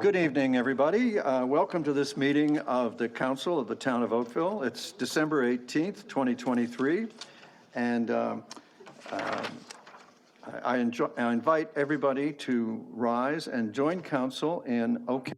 Good evening, everybody. Welcome to this meeting of the Council of the Town of Oakville. It's December 18th, 2023, and I invite everybody to rise and join Council in Oakville.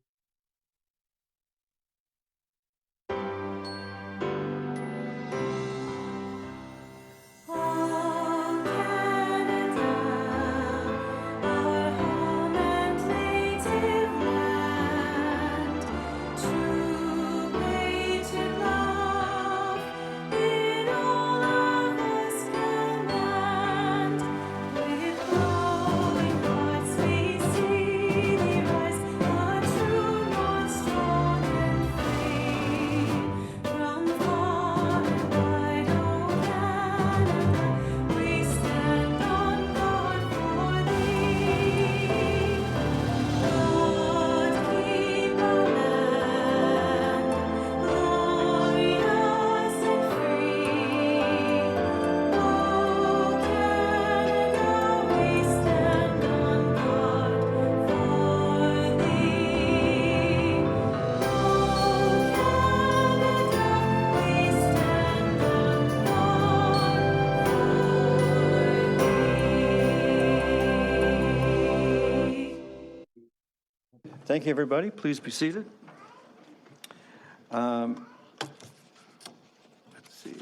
Thank you, everybody. Please be seated. Let's see.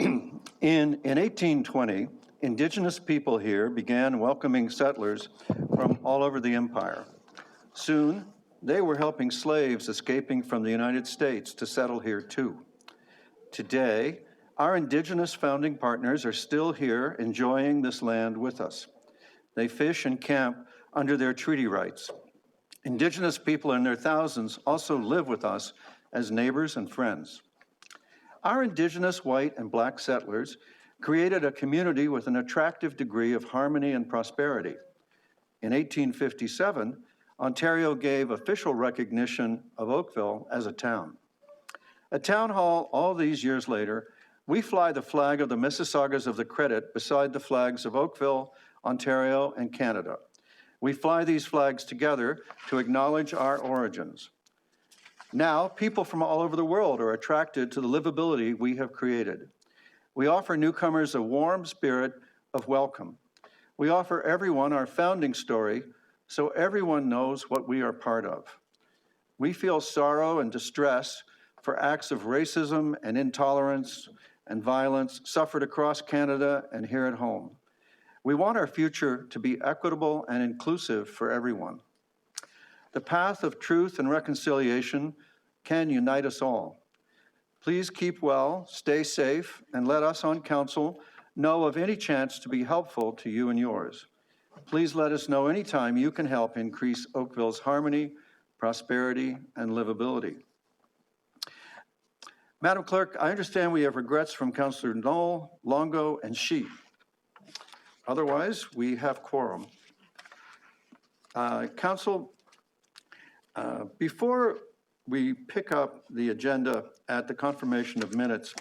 In 1820, indigenous people here began welcoming settlers from all over the empire. Soon, they were helping slaves escaping from the United States to settle here too. Today, our indigenous founding partners are still here enjoying this land with us. They fish and camp under their treaty rights. Indigenous people in their thousands also live with us as neighbors and friends. Our indigenous white and black settlers created a community with an attractive degree of harmony and prosperity. In 1857, Ontario gave official recognition of Oakville as a town. At Town Hall, all these years later, we fly the flag of the Mississaugas of the Credit beside the flags of Oakville, Ontario, and Canada. We fly these flags together to acknowledge our origins. Now, people from all over the world are attracted to the livability we have created. We offer newcomers a warm spirit of welcome. We offer everyone our founding story so everyone knows what we are part of. We feel sorrow and distress for acts of racism and intolerance and violence suffered across Canada and here at home. We want our future to be equitable and inclusive for everyone. The path of truth and reconciliation can unite us all. Please keep well, stay safe, and let us on council know of any chance to be helpful to you and yours. Please let us know anytime you can help increase Oakville's harmony, prosperity, and livability. Madam Clerk, I understand we have regrets from Councillor Knoll, Longo, and Sheep. Otherwise, we have quorum. Council, before we pick up the agenda at the confirmation of minutes,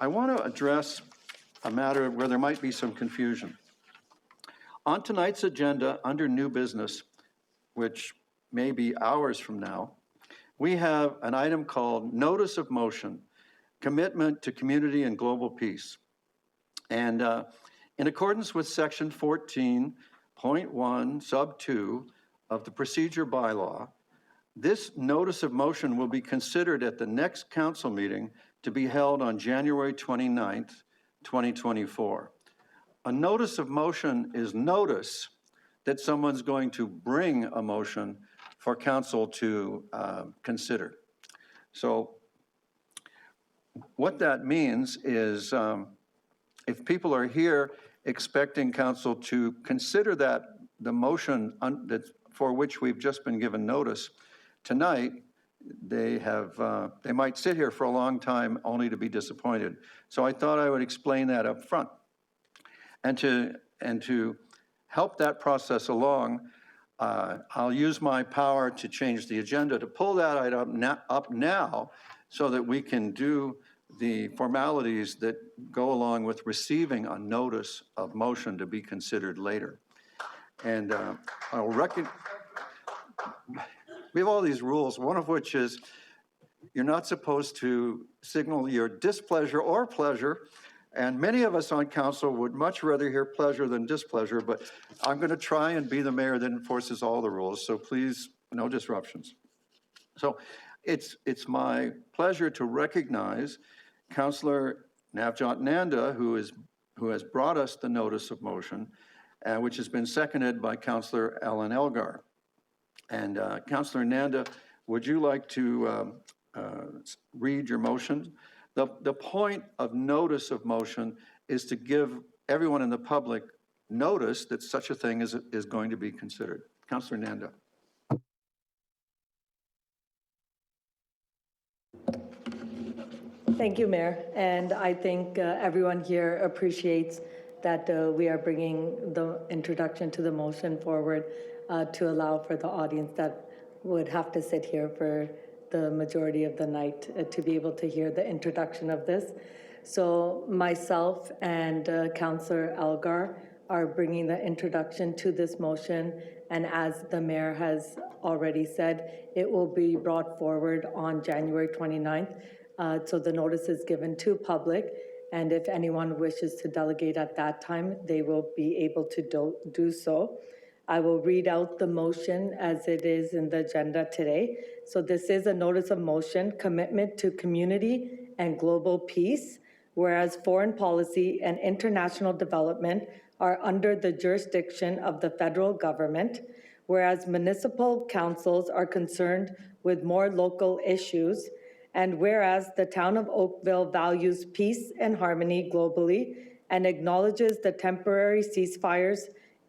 I want to address a matter where there might be some confusion. On tonight's agenda, under new business, which may be hours from now, we have an item called Notice of Motion, Commitment to Community and Global Peace. And in accordance with section 14.1 sub 2 of the procedure bylaw, this notice of motion will be considered at the next council meeting to be held on January 29th, 2024. A notice of motion is notice that someone's going to bring a motion for council to consider. So what that means is if people are here expecting council to consider that the motion for which we've just been given notice tonight, they might sit here for a long time only to be disappointed. So I thought I would explain that up front. And to help that process along, I'll use my power to change the agenda to pull that item up now so that we can do the formalities that go along with receiving a notice of motion to be considered later. And we have all these rules, one of which is you're not supposed to signal your displeasure or pleasure. And many of us on council would much rather hear pleasure than displeasure, but I'm going to try and be the mayor that enforces all the rules. So please, no disruptions. So it's my pleasure to recognize Councillor Navjot Nanda, who has brought us the notice of motion, which has been seconded by Councillor Alan Elgar. And Councillor Nanda, would you like to read your motion? The point of notice of motion is to give everyone in the public notice that such a thing is going to be considered. Councillor Nanda. Thank you, Mayor. And I think everyone here appreciates that we are bringing the introduction to the motion forward to allow for the audience that would have to sit here for the majority of the night to be able to hear the introduction of this. So myself and Councillor Elgar are bringing the introduction to this motion, and as the mayor has already said, it will be brought forward on January 29th. So the notice is given to public, and if anyone wishes to delegate at that time, they will be able to do so. I will read out the motion as it is in the agenda today. So this is a notice of motion, commitment to community and global peace, whereas foreign policy and international development are under the jurisdiction of the federal government, whereas municipal councils are concerned with more local issues, and whereas the town of Oakville values peace and harmony globally and acknowledges the temporary ceasefires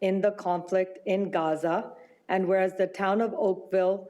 in the conflict in Gaza, and whereas the town of Oakville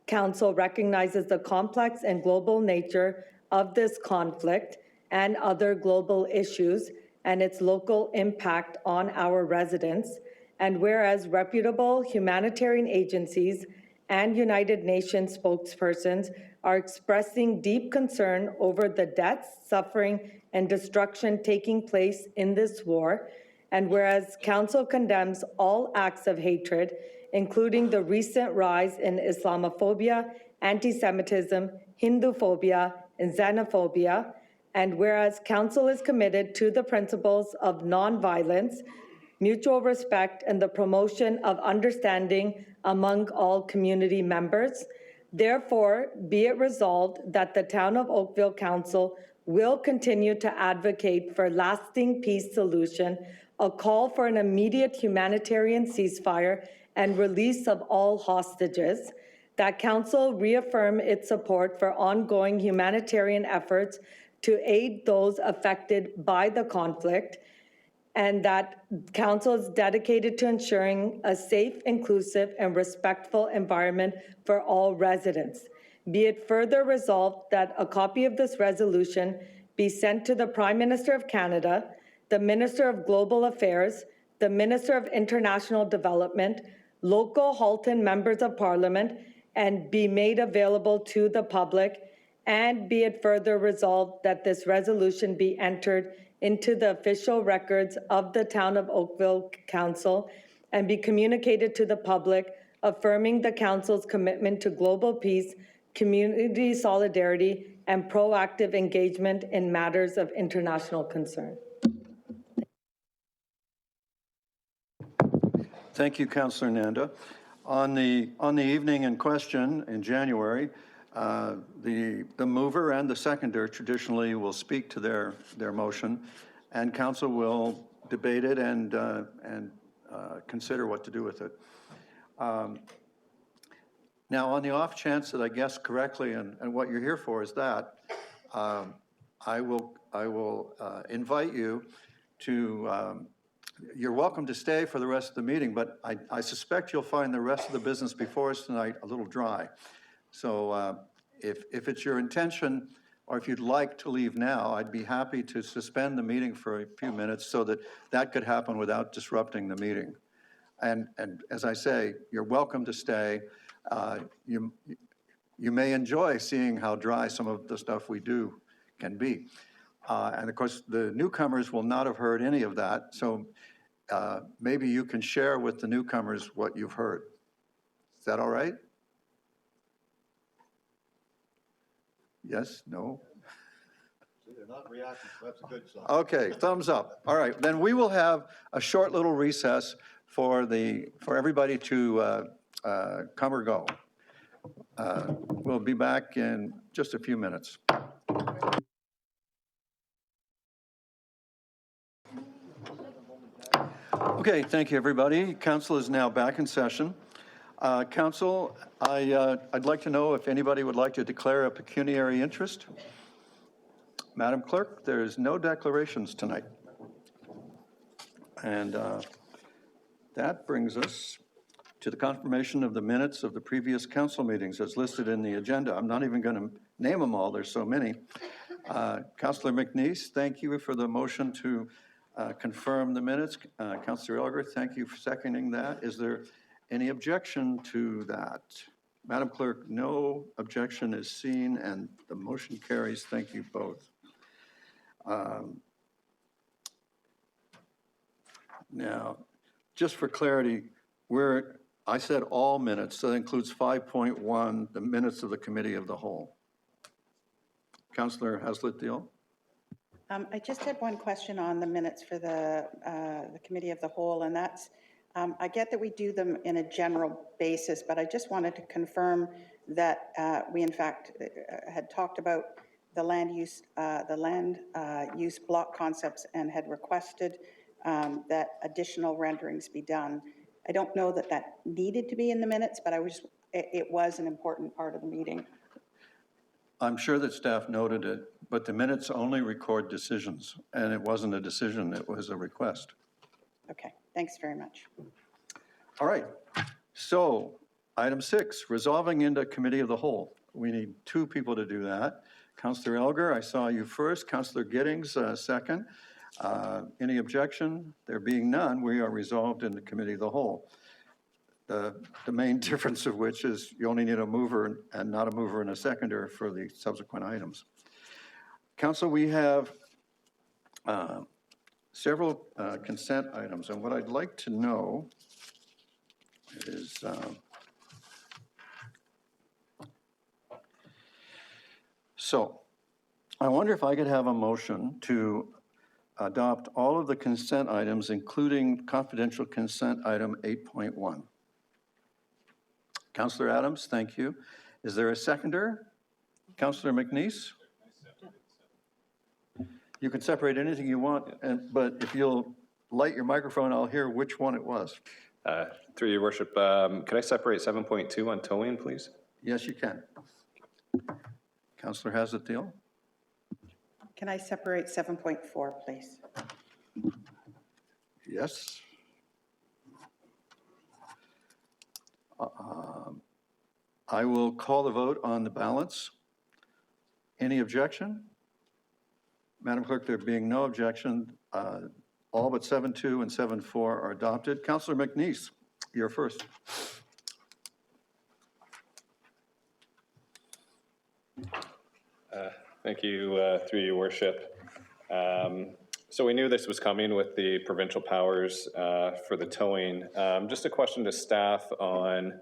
Council recognizes the complex and global nature of this conflict and other global issues and its local impact on our residents, and whereas reputable humanitarian agencies and United Nations spokespersons are expressing deep concern over the deaths, suffering, and destruction taking place in this war, and whereas Council condemns all acts of hatred, including the recent rise in Islamophobia, anti-Semitism, Hinduphobia, and xenophobia, and whereas Council is committed to the principles of nonviolence, mutual respect, and the promotion of understanding among all community members. Therefore, be it resolved that the Town of Oakville Council will continue to advocate for lasting peace solution, a call for an immediate humanitarian ceasefire and release of all hostages, that Council reaffirm its support for ongoing humanitarian efforts to aid those affected by the conflict, and that Council is dedicated to ensuring a safe, inclusive, and respectful environment for all residents. Be it further resolved that a copy of this resolution be sent to the Prime Minister of Canada, the Minister of Global Affairs, the Minister of International Development, local Halton members of Parliament, and be made available to the public. And be it further resolved that this resolution be entered into the official records of the Town of Oakville Council and be communicated to the public, affirming the Council's commitment to global peace, community solidarity, and proactive engagement in matters of international concern. Thank you, Councillor Nanda. On the evening in question in January, the mover and the seconder traditionally will speak to their motion, and council will debate it and consider what to do with it. Now, on the off chance that I guessed correctly, and what you're here for is that, I will invite you to. You're welcome to stay for the rest of the meeting, but I suspect you'll find the rest of the business before us tonight a little dry. So if it's your intention, or if you'd like to leave now, I'd be happy to suspend the meeting for a few minutes so that could happen without disrupting the meeting. And as I say, you're welcome to stay. You may enjoy seeing how dry some of the stuff we do can be. And of course, the newcomers will not have heard any of that. So maybe you can share with the newcomers what you've heard. Is that all right? Yes, no? They're not reacting, so that's a good sign. Okay, thumbs up. All right, then we will have a short little recess for everybody to come or go. We'll be back in just a few minutes. Okay, thank you, everybody. Council is now back in session. Council, I'd like to know if anybody would like to declare a pecuniary interest. Madam Clerk, there's no declarations tonight. And that brings us to the confirmation of the minutes of the previous council meetings as listed in the agenda. I'm not even going to name them all, there's so many. Councillor McNeice, thank you for the motion to confirm the minutes. Councillor Elger, thank you for seconding that. Is there any objection to that? Madam Clerk, no objection is seen and the motion carries. Thank you both. Now, just for clarity, I said all minutes, so that includes 5.1, the minutes of the Committee of the Whole. Councillor Haslett-Deal? I just had one question on the minutes for the Committee of the Whole, and that's, I get that we do them in a general basis, but I just wanted to confirm that we in fact had talked about the land use block concepts and had requested that additional renderings be done. I don't know that that needed to be in the minutes, but it was an important part of the meeting. I'm sure that staff noted it, but the minutes only record decisions, and it wasn't a decision, it was a request. Okay, thanks very much. All right, so item 6, resolving into Committee of the Whole. We need 2 people to do that. Councillor Elger, I saw you first. Councillor Giddings, second. Any objection? There being none, we are resolved in the Committee of the Whole. The main difference of which is you only need a mover and not a mover and a seconder for the subsequent items. Council, we have several consent items, and what I'd like to know is so I wonder if I could have a motion to adopt all of the consent items, including confidential consent item 8.1. Councillor Adams, thank you. Is there a seconder? Councillor McNeice? You can separate anything you want, but if you'll light your microphone, I'll hear which one it was. Through your worship, could I separate 7.2 on towing, please? Yes, you can. Councillor Haslett-Deal? Can I separate 7.4, please? Yes. I will call the vote on the balance. Any objection? Madam Clerk, there being no objection, all but 7.2 and 7.4 are adopted. Councillor McNeice, you're first. Thank you, through your worship. So we knew this was coming with the provincial powers for the towing. Just a question to staff on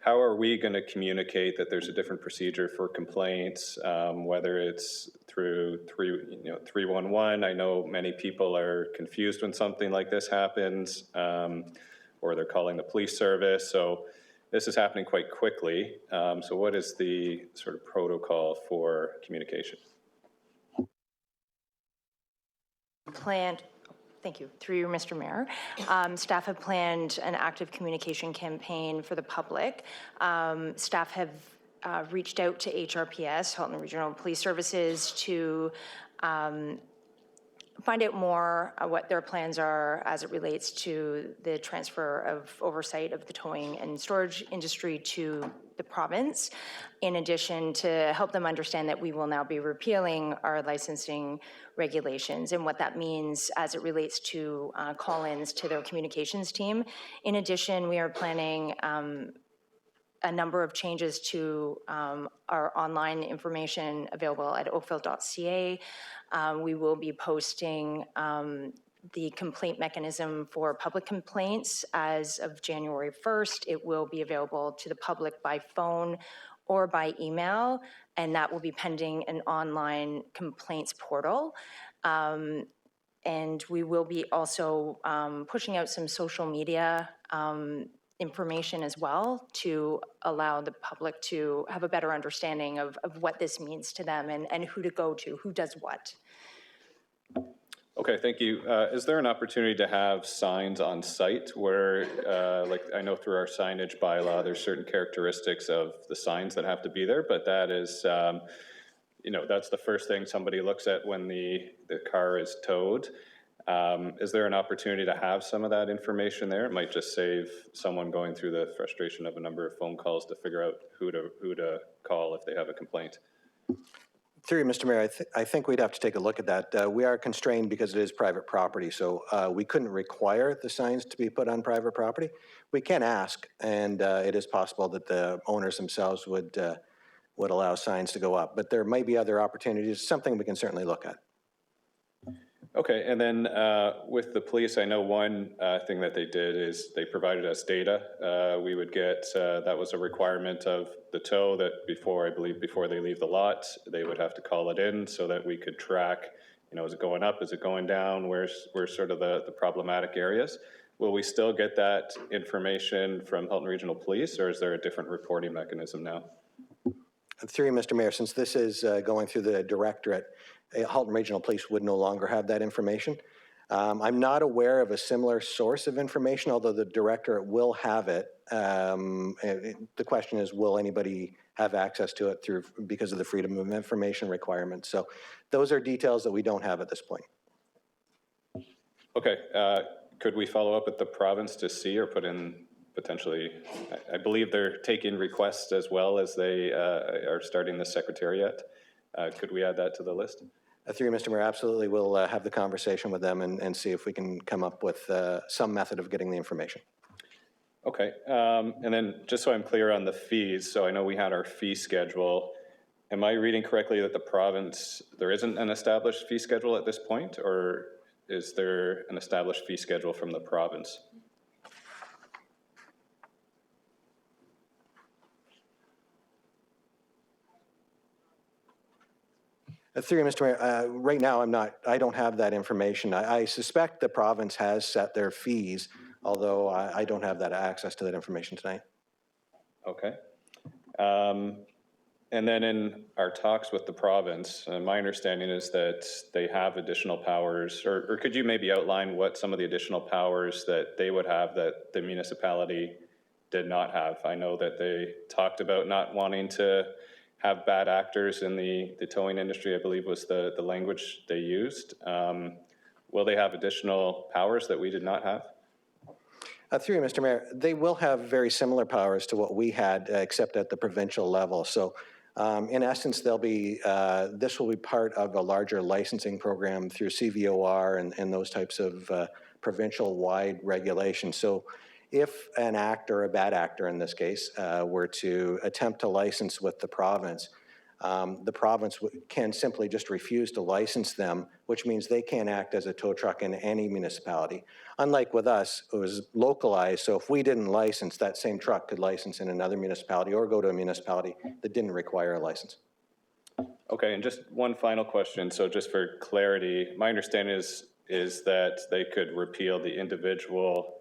how are we going to communicate that there's a different procedure for complaints, whether it's through 311. I know many people are confused when something like this happens, or they're calling the police service. So this is happening quite quickly. So what is the sort of protocol for communication? Thank you. Through you, Mr. Mayor. Staff have planned an active communication campaign for the public. Staff have reached out to HRPS, Halton Regional Police Services, to find out more what their plans are as it relates to the transfer of oversight of the towing and storage industry to the province, in addition to help them understand that we will now be repealing our licensing regulations and what that means as it relates to call-ins to their communications team. In addition, we are planning a number of changes to our online information available at oakville.ca. We will be posting the complaint mechanism for public complaints as of January 1st. It will be available to the public by phone or by email, and that will be pending an online complaints portal. And we will be also pushing out some social media information as well to allow the public to have a better understanding of what this means to them and who to go to, who does what. Okay, thank you. Is there an opportunity to have signs on site where, like, I know through our signage bylaw, there's certain characteristics of the signs that have to be there, but that is, you know, that's the first thing somebody looks at when the car is towed. Is there an opportunity to have some of that information there? It might just save someone going through the frustration of a number of phone calls to figure out who to call if they have a complaint. Through you, Mr. Mayor, I think we'd have to take a look at that. We are constrained because it is private property, so we couldn't require the signs to be put on private property. We can ask, and it is possible that the owners themselves would allow signs to go up, but there might be other opportunities, something we can certainly look at. Okay, and then with the police, I know one thing that they did is they provided us data. We would get, that was a requirement of the tow that I believe before they leave the lot, they would have to call it in so that we could track, you know, is it going up, is it going down, where's sort of the problematic areas. Will we still get that information from Halton Regional Police, or is there a different reporting mechanism now? Through you, Mr. Mayor, since this is going through the directorate, Halton Regional Police would no longer have that information. I'm not aware of a similar source of information, although the directorate will have it. The question is, will anybody have access to it because of the Freedom of Information requirements? So those are details that we don't have at this point. Okay, could we follow up with the province to see or put in potentially, I believe they're taking requests as well as they are starting the secretariat. Could we add that to the list? Through you, Mr. Mayor, absolutely. We'll have the conversation with them and see if we can come up with some method of getting the information. Okay, and then just so I'm clear on the fees, so I know we had our fee schedule. Am I reading correctly that the province, there isn't an established fee schedule at this point, or is there an established fee schedule from the province? Through you, Mr. Mayor, right now I don't have that information. I suspect the province has set their fees, although I don't have that access to that information tonight. Okay. And then in our talks with the province, my understanding is that they have additional powers, or could you maybe outline what some of the additional powers that they would have that the municipality did not have? I know that they talked about not wanting to have bad actors in the towing industry, I believe was the language they used. Will they have additional powers that we did not have? Through you, Mr. Mayor, they will have very similar powers to what we had, except at the provincial level. So in essence, this will be part of a larger licensing program through CVOR and those types of provincial-wide regulations. So if an actor, a bad actor in this case, were to attempt to license with the province can simply just refuse to license them, which means they can't act as a tow truck in any municipality. Unlike with us, it was localized, so if we didn't license, that same truck could license in another municipality or go to a municipality that didn't require a license. Okay, and just one final question. So just for clarity, my understanding is that they could repeal the individual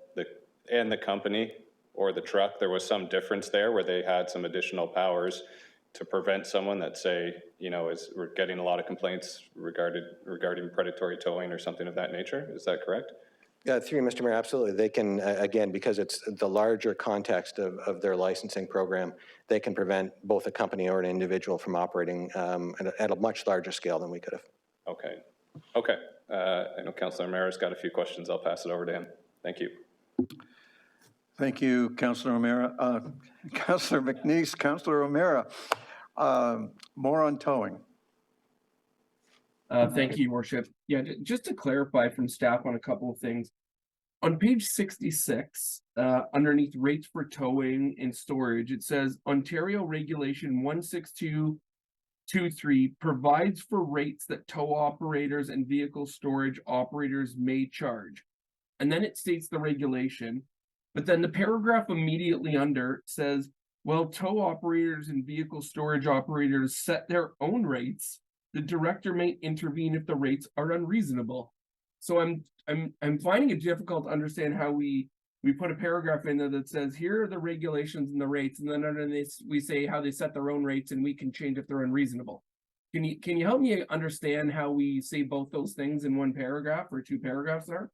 and the company or the truck. There was some difference there where they had some additional powers to prevent someone that, say, you know, we're getting a lot of complaints regarding predatory towing or something of that nature. Is that correct? Through you, Mr. Mayor, absolutely. They can, again, because it's the larger context of their licensing program, they can prevent both a company or an individual from operating at a much larger scale than we could have. Okay. Okay. I know Councillor O'Meara's got a few questions. I'll pass it over to him. Thank you. Thank you, Councillor O'Meara. Councillor McNeice, Councillor O'Meara, more on towing. Thank you, Your Worship. Yeah, just to clarify from staff on a couple of things. On page 66, underneath rates for towing and storage, it says Ontario Regulation 16223 provides for rates that tow operators and vehicle storage operators may charge. And then it states the regulation, but then the paragraph immediately under says, Well, tow operators and vehicle storage operators set their own rates. The director may intervene if the rates are unreasonable. So I'm finding it difficult to understand how we put a paragraph in there that says, here are the regulations and the rates, and then underneath we say how they set their own rates and we can change if they're unreasonable. Can you help me understand how we say both those things in one paragraph or two paragraphs there?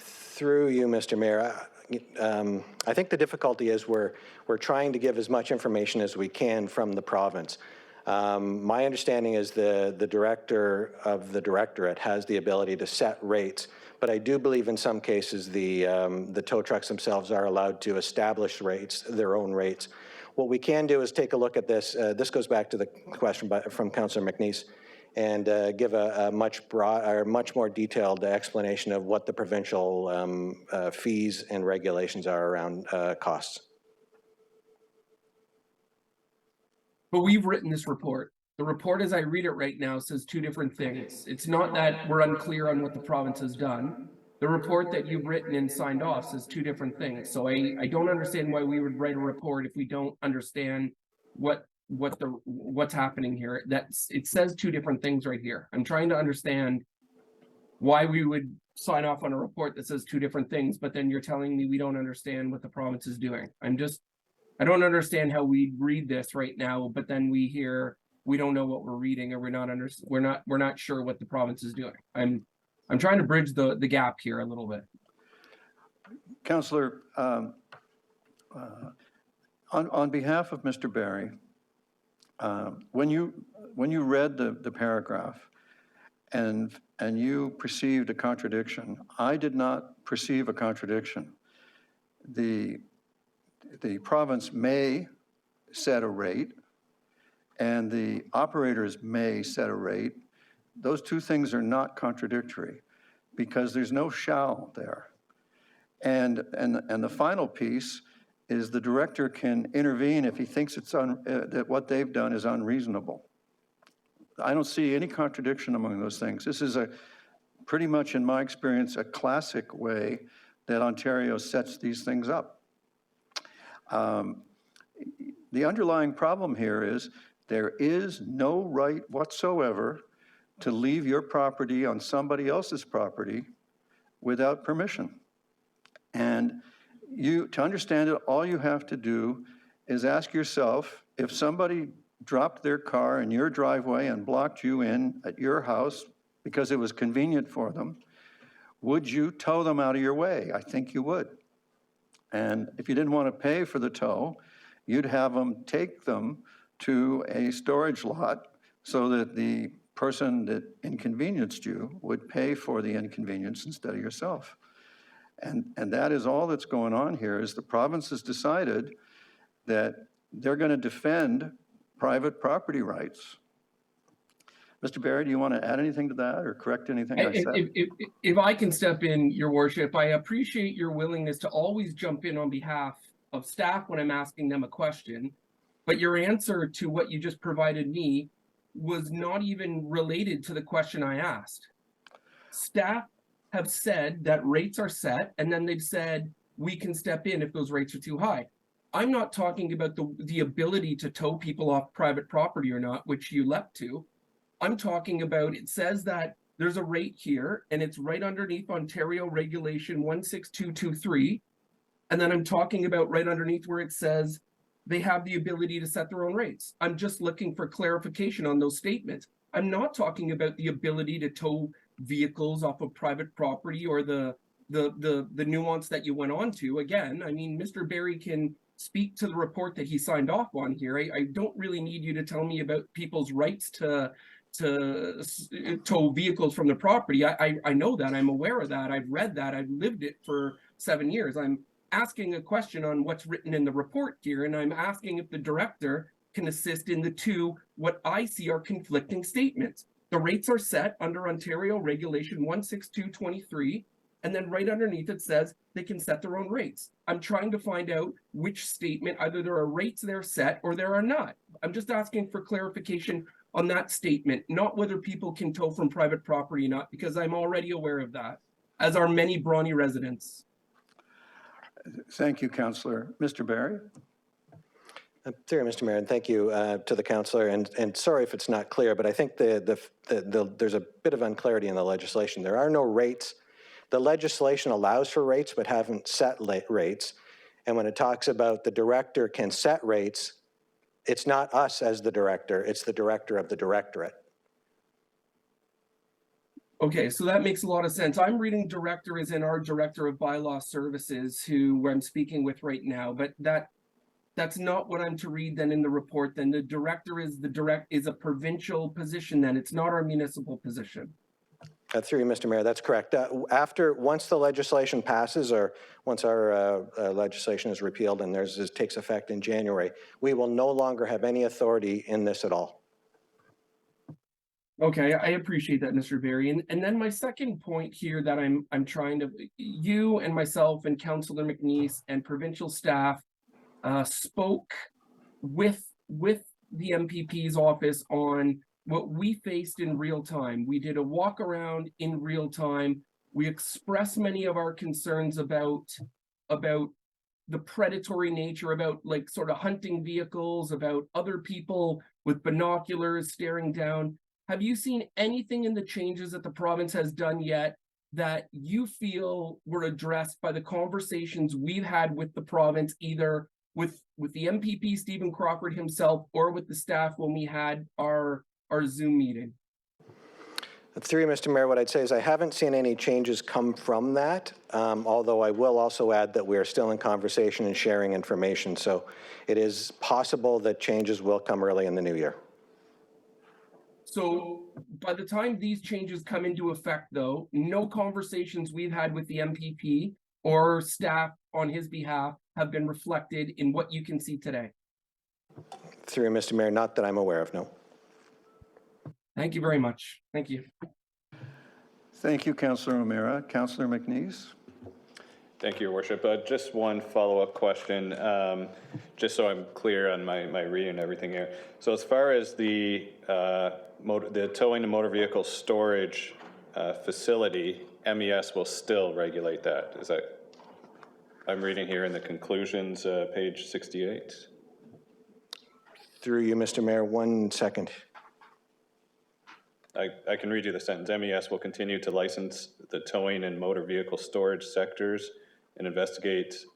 Through you, Mr. Mayor, I think the difficulty is we're trying to give as much information as we can from the province. My understanding is the director of the directorate has the ability to set rates, but I do believe in some cases the tow trucks themselves are allowed to establish rates, their own rates. What we can do is take a look at this. This goes back to the question from Councillor McNeice, and give a much more detailed explanation of what the provincial fees and regulations are around costs. But we've written this report. The report, as I read it right now, says two different things. It's not that we're unclear on what the province has done. The report that you've written and signed off says two different things. So I don't understand why we would write a report if we don't understand what's happening here. It says two different things right here. I'm trying to understand why we would sign off on a report that says two different things, but then you're telling me we don't understand what the province is doing. I don't understand how we read this right now, but then we hear we don't know what we're reading, or we're not sure what the province is doing. I'm trying to bridge the gap here a little bit. Councillor, on behalf of Mr. Barry, when you read the paragraph and you perceived a contradiction, I did not perceive a contradiction. The province may set a rate and the operators may set a rate. Those two things are not contradictory because there's no shall there. And the final piece is the director can intervene if he thinks that what they've done is unreasonable. I don't see any contradiction among those things. This is pretty much, in my experience, a classic way that Ontario sets these things up. The underlying problem here is there is no right whatsoever to leave your property on somebody else's property without permission. And to understand it, all you have to do is ask yourself, if somebody dropped their car in your driveway and blocked you in at your house because it was convenient for them, would you tow them out of your way? I think you would. And if you didn't want to pay for the tow, you'd have them take them to a storage lot so that the person that inconvenienced you would pay for the inconvenience instead of yourself. And that is all that's going on here, is the province has decided that they're going to defend private property rights. Mr. Barry, do you want to add anything to that or correct anything I said? If I can step in, Your Worship, I appreciate your willingness to always jump in on behalf of staff when I'm asking them a question, but your answer to what you just provided me was not even related to the question I asked. Staff have said that rates are set, and then they've said we can step in if those rates are too high. I'm not talking about the ability to tow people off private property or not, which you leapt to. I'm talking about, it says that there's a rate here, and it's right underneath Ontario Regulation 16223. And then I'm talking about right underneath where it says they have the ability to set their own rates. I'm just looking for clarification on those statements. I'm not talking about the ability to tow vehicles off of private property or the nuance that you went on to. Again, I mean, Mr. Barry can speak to the report that he signed off on here. I don't really need you to tell me about people's rights to tow vehicles from the property. I know that, I'm aware of that, I've read that, I've lived it for 7 years. I'm asking a question on what's written in the report here, and I'm asking if the director can assist in the two, what I see are conflicting statements. The rates are set under Ontario Regulation 16223, and then right underneath it says they can set their own rates. I'm trying to find out which statement, either there are rates there set or there are not. I'm just asking for clarification on that statement, not whether people can tow from private property or not, because I'm already aware of that, as are many Bronte residents. Thank you, Councillor. Mr. Barry? Through you, Mr. Mayor, and thank you to the councillor, and sorry if it's not clear, but I think there's a bit of unclarity in the legislation. There are no rates. The legislation allows for rates, but haven't set rates. And when it talks about the director can set rates, it's not us as the director, it's the director of the directorate. Okay, so that makes a lot of sense. I'm reading director as in our director of bylaw services, who I'm speaking with right now, but that's not what I'm to read then in the report. Then the director is a provincial position. Then it's not our municipal position. Through you, Mr. Mayor, that's correct. Once the legislation passes, or once our legislation is repealed and this takes effect in January, we will no longer have any authority in this at all. Okay, I appreciate that, Mr. Barry. And then my second point here that I'm trying to, you and myself and Councillor McNeice and provincial staff spoke with the MPP's office on what we faced in real time. We did a walk around in real time. We expressed many of our concerns about the predatory nature, about like sort of hunting vehicles, about other people with binoculars staring down. Have you seen anything in the changes that the province has done yet that you feel were addressed by the conversations we've had with the province, either with the MPP, Stephen Crawford himself, or with the staff when we had our Zoom meeting? Through you, Mr. Mayor, what I'd say is I haven't seen any changes come from that, although I will also add that we are still in conversation and sharing information. So it is possible that changes will come early in the new year. So by the time these changes come into effect, though, no conversations we've had with the MPP or staff on his behalf have been reflected in what you can see today. Through you, Mr. Mayor, not that I'm aware of, no. Thank you very much. Thank you. Thank you, Councillor O'Meara. Councillor McNeice? Thank you, Your Worship. Just one follow-up question, just so I'm clear on my reading and everything here. So as far as the towing and motor vehicle storage facility, MES will still regulate that. Is that, I'm reading here in the conclusions, page 68. Through you, Mr. Mayor, 1 second. I can read you the sentence. MES will continue to license the towing and motor vehicle storage sectors and investigate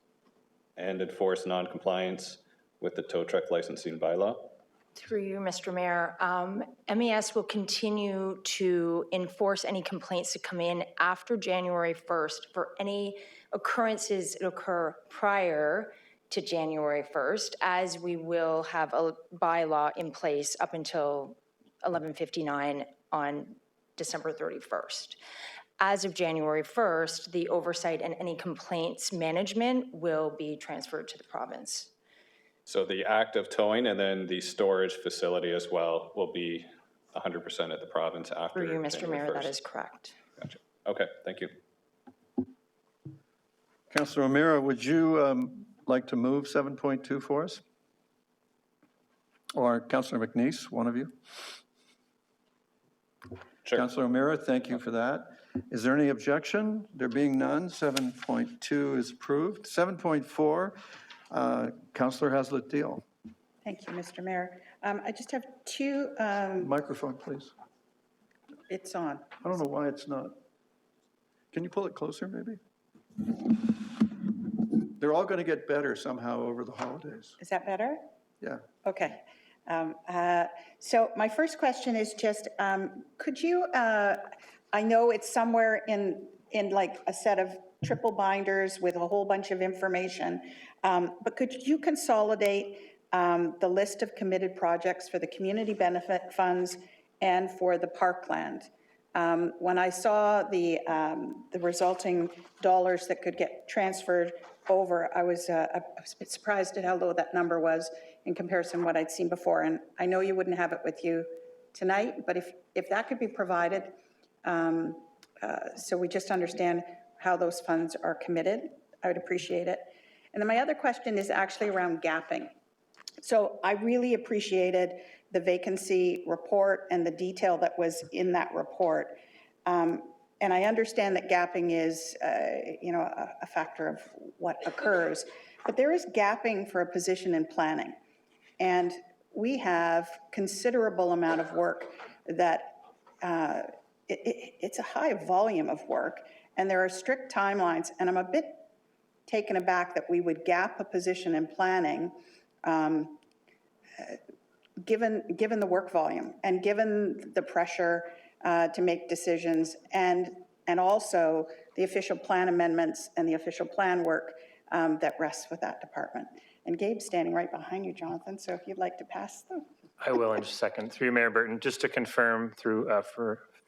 and enforce non-compliance with the tow truck licensing bylaw. Through you, Mr. Mayor, MES will continue to enforce any complaints that come in after January 1st for any occurrences that occur prior to January 1st, as we will have a bylaw in place up until 11:59 on December 31st. As of January 1st, the oversight and any complaints management will be transferred to the province. So the act of towing and then the storage facility as well will be 100% at the province after Through you, Mr. January Mayor, 1st. that is correct. Gotcha. Okay, thank you. Councillor O'Meara, would you like to move 7.2 for us? Or Councillor McNeice, one of you? Sure. Councillor O'Meara, thank you for that. Is there any objection? There being none, 7.2 is approved. 7.4, Councillor Haslett-Deal. Thank you, Mr. Mayor. I just have two, Microphone, please. it's on. I don't know why it's not. Can you pull it closer, maybe? They're all going to get better somehow over the holidays. Is that better? Yeah. Okay. So my first question is just, could you, I know it's somewhere in like a set of triple binders with a whole bunch of information, but could you consolidate the list of committed projects for the community benefit funds and for the parkland? When I saw the resulting dollars that could get transferred over, I was a bit surprised at how low that number was in comparison to what I'd seen before. And I know you wouldn't have it with you tonight, but if that could be provided, so we just understand how those funds are committed, I would appreciate it. And then my other question is actually around gapping. So I really appreciated the vacancy report and the detail that was in that report. And I understand that gapping is, you know, a factor of what occurs, but there is gapping for a position in planning. And we have considerable amount of work that it's a high volume of work, and there are strict timelines, and I'm a bit taken aback that we would gap a position in planning given the work volume and given the pressure to make decisions, and also the official plan amendments and the official plan work that rests with that department. And Gabe's standing right behind you, Jonathan, so if you'd like to pass them. I will in just a second. Through Mayor Burton, just to confirm through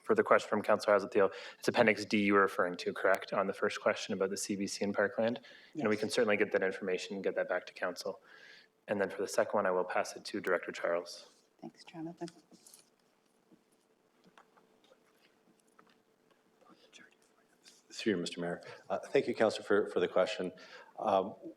for the question from Councillor Hazeltine, it's Appendix D you were referring to, correct, on the first question about the CBC and Parkland? Yes. And we can certainly get that information and get that back to Council. And then for the second one, I will pass it to Director Charles. Thanks, Jonathan. Through you, Mr. Mayor. Thank you, Councillor, for the question.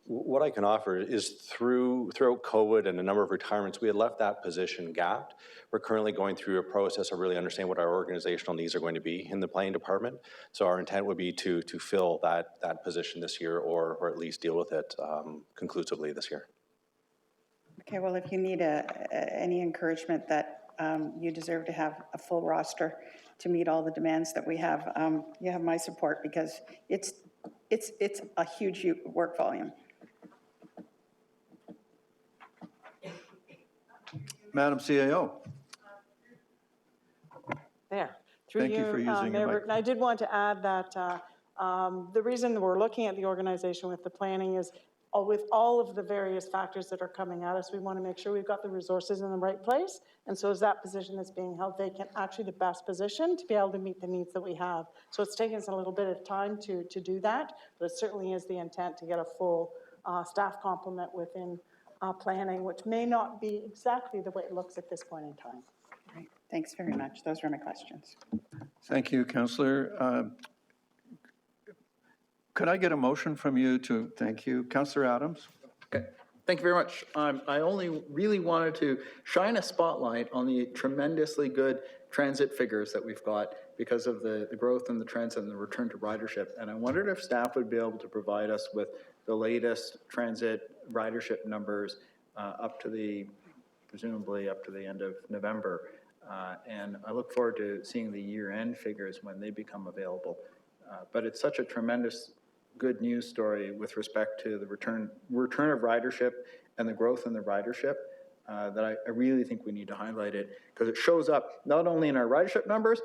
What I can offer is throughout COVID and a number of retirements, we had left that position gapped. We're currently going through a process of really understanding what our organizational needs are going to be in the planning department. So our intent would be to fill that position this year, or at least deal with it conclusively this year. Okay, well, if you need any encouragement that you deserve to have a full roster to meet all the demands that we have, you have my support, because it's a huge work volume. Madam CAO. There. Through Thank you for using your mic. I did want to add that the reason we're looking at the organization with the planning is with all of the various factors that are coming at us, we want to make sure we've got the resources in the right place. And so is that position that's being held vacant actually the best position to be able to meet the needs that we have? So it's taken us a little bit of time to do that, but it certainly is the intent to get a full staff complement within planning, which may not be exactly the way it looks at this point in time. Great. Thanks very much. Those were my questions. Thank you, Councillor. Could I get a motion from you to thank you? Councillor Adams? Okay. Thank you very much. I only really wanted to shine a spotlight on the tremendously good transit figures that we've got because of the growth in the transit and the return to ridership. And I wondered if staff would be able to provide us with the latest transit ridership numbers presumably up to the end of November. And I look forward to seeing the year-end figures when they become available. But it's such a tremendous good news story with respect to the return of ridership and the growth in the ridership that I really think we need to highlight it, because it shows up not only in our ridership numbers,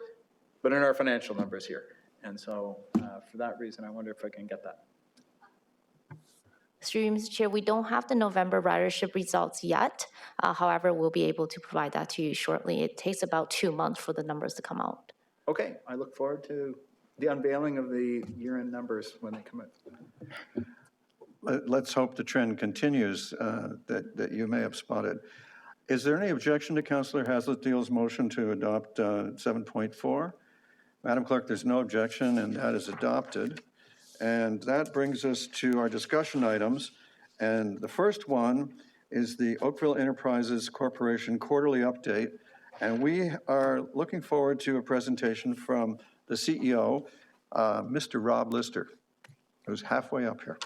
but in our financial numbers here. And so for that reason, I wonder if I can get that. Through you, Mr. Chair, we don't have the November ridership results yet. However, we'll be able to provide that to you shortly. It takes about 2 months for the numbers to come out. Okay, I look forward to the unveiling of the year-end numbers when they come out. Let's hope the trend continues that you may have spotted. Is there any objection to Councillor Hazeltine's motion to adopt 7.4? Madam Clerk, there's no objection, and that is adopted. And that brings us to our discussion items. And the first one is the Oakville Enterprises Corporation quarterly update. And we are looking forward to a presentation from the CEO, Mr. Rob Lister, who's halfway up here.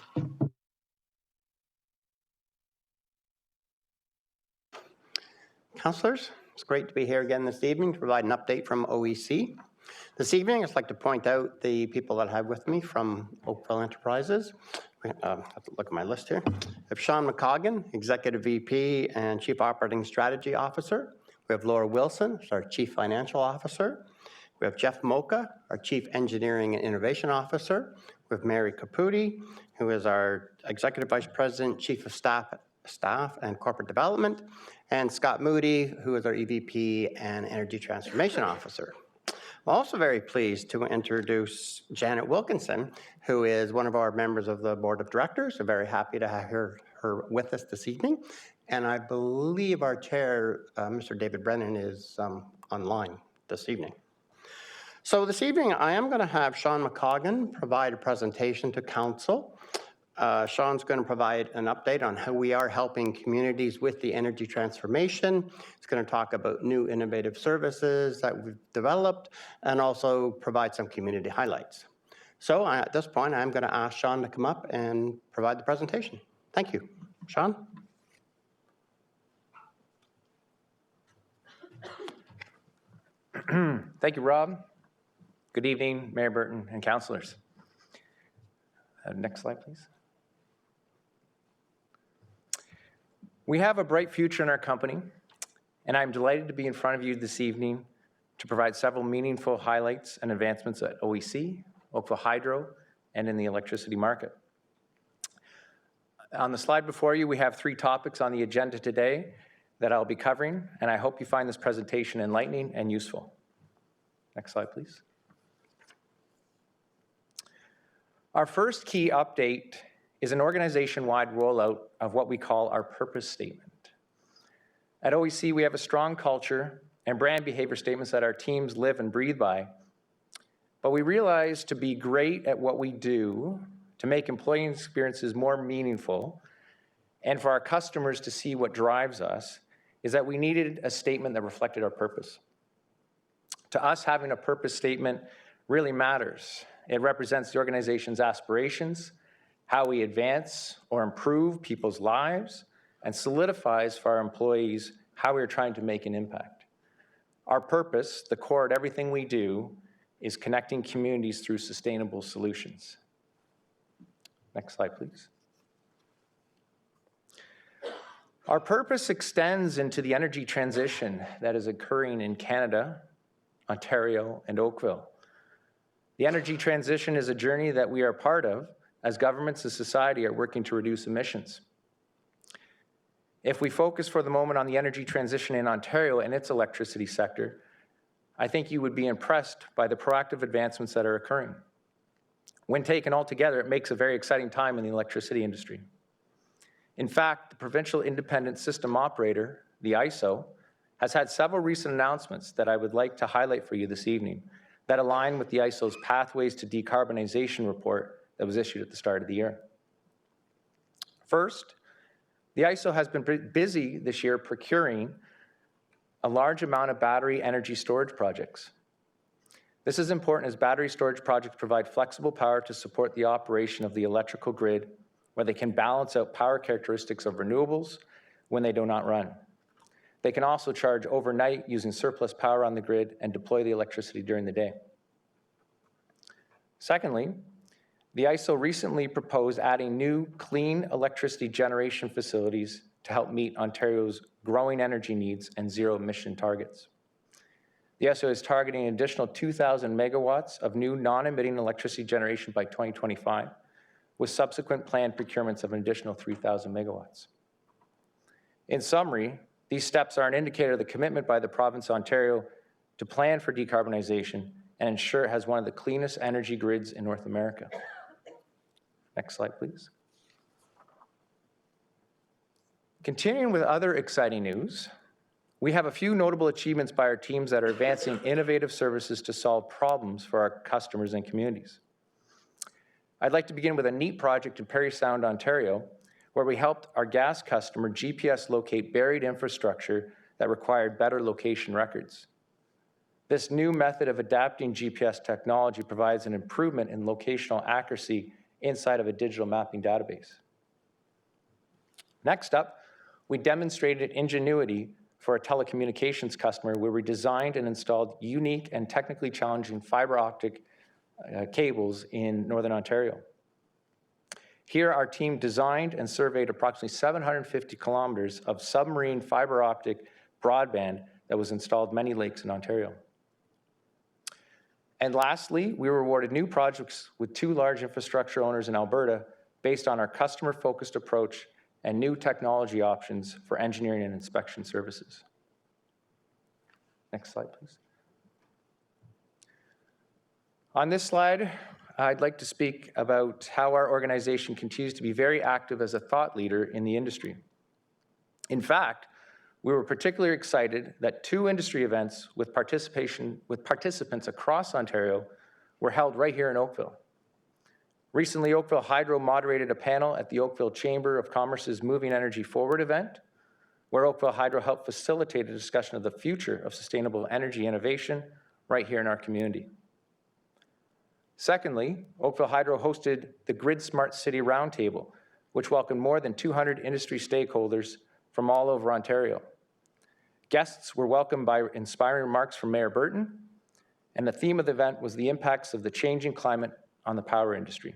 Councillors, it's great to be here again this evening to provide an update from OEC. This evening, I'd like to point out the people that I have with me from Oakville Enterprises. I have to look at my list here. I have Sean McCoggan, Executive VP and Chief Operating Strategy Officer. We have Laura Wilson, our Chief Financial Officer. We have Jeff Mocha, our Chief Engineering and Innovation Officer. We have Mary Caputi, who is our Executive Vice President, Chief of Staff and Corporate Development, and Scott Moody, who is our EVP and Energy Transformation Officer. I'm also very pleased to introduce Janet Wilkinson, who is one of our members of the Board of Directors. I'm very happy to have her with us this evening. And I believe our chair, Mr. David Brennan, is online this evening. So this evening, I am going to have Sean McCoggan provide a presentation to Council Sean's going to provide an update on how we are helping communities with the energy transformation. He's going to talk about new innovative services that we've developed and also provide some community highlights. So at this point, I'm going to ask Sean to come up and provide the presentation. Thank you. Sean? Thank you, Rob. Good evening, Mayor Burton and councillors. Next slide, please. We have a bright future in our company, and I'm delighted to be in front of you this evening to provide several meaningful highlights and advancements at OEC, Oakville Hydro, and in the electricity market. On the slide before you, we have 3 topics on the agenda today that I'll be covering, and I hope you find this presentation enlightening and useful. Next slide, please. Our first key update is an organization-wide rollout of what we call our purpose statement. At OEC, we have a strong culture and brand behavior statements that our teams live and breathe by, but we realize to be great at what we do, to make employee experiences more meaningful, and for our customers to see what drives us, is that we needed a statement that reflected our purpose. To us, having a purpose statement really matters. It represents the organization's aspirations, how we advance or improve people's lives, and solidifies for our employees how we are trying to make an impact. Our purpose, the core of everything we do, is connecting communities through sustainable solutions. Next slide, please. Our purpose extends into the energy transition that is occurring in Canada, Ontario, and Oakville. The energy transition is a journey that we are part of as governments and society are working to reduce emissions. If we focus for the moment on the energy transition in Ontario and its electricity sector, I think you would be impressed by the proactive advancements that are occurring. When taken all together, it makes a very exciting time in the electricity industry. In fact, the Provincial Independent System Operator, the ISO, has had several recent announcements that I would like to highlight for you this evening that align with the ISO's Pathways to Decarbonization report that was issued at the start of the year. First, the ISO has been busy this year procuring a large amount of battery energy storage projects. This is important as battery storage projects provide flexible power to support the operation of the electrical grid, where they can balance out power characteristics of renewables when they do not run. They can also charge overnight using surplus power on the grid and deploy the electricity during the day. Secondly, the ISO recently proposed adding new clean electricity generation facilities to help meet Ontario's growing energy needs and zero emission targets. The ISO is targeting an additional 2,000 megawatts of new non-emitting electricity generation by 2025, with subsequent planned procurements of an additional 3,000 megawatts. In summary, these steps are an indicator of the commitment by the province of Ontario to plan for decarbonization and ensure it has one of the cleanest energy grids in North America. Next slide, please. Continuing with other exciting news, we have a few notable achievements by our teams that are advancing innovative services to solve problems for our customers and communities. I'd like to begin with a neat project in Parry Sound, Ontario, where we helped our gas customer GPS locate buried infrastructure that required better location records. This new method of adapting GPS technology provides an improvement in locational accuracy inside of a digital mapping database. Next up, we demonstrated ingenuity for a telecommunications customer where we designed and installed unique and technically challenging fiber optic cables in Northern Ontario. Here, our team designed and surveyed approximately 750 kilometers of submarine fiber optic broadband that was installed many lakes in Ontario. And lastly, we were awarded new projects with 2 large infrastructure owners in Alberta based on our customer-focused approach and new technology options for engineering and inspection services. Next slide, please. On this slide, I'd like to speak about how our organization continues to be very active as a thought leader in the industry. In fact, we were particularly excited that 2 industry events with participants across Ontario were held right here in Oakville. Recently, Oakville Hydro moderated a panel at the Oakville Chamber of Commerce's Moving Energy Forward event, where Oakville Hydro helped facilitate a discussion of the future of sustainable energy innovation right here in our community. Secondly, Oakville Hydro hosted the Grid Smart City Roundtable, which welcomed more than 200 industry stakeholders from all over Ontario. Guests were welcomed by inspiring remarks from Mayor Burton, and the theme of the event was the impacts of the changing climate on the power industry.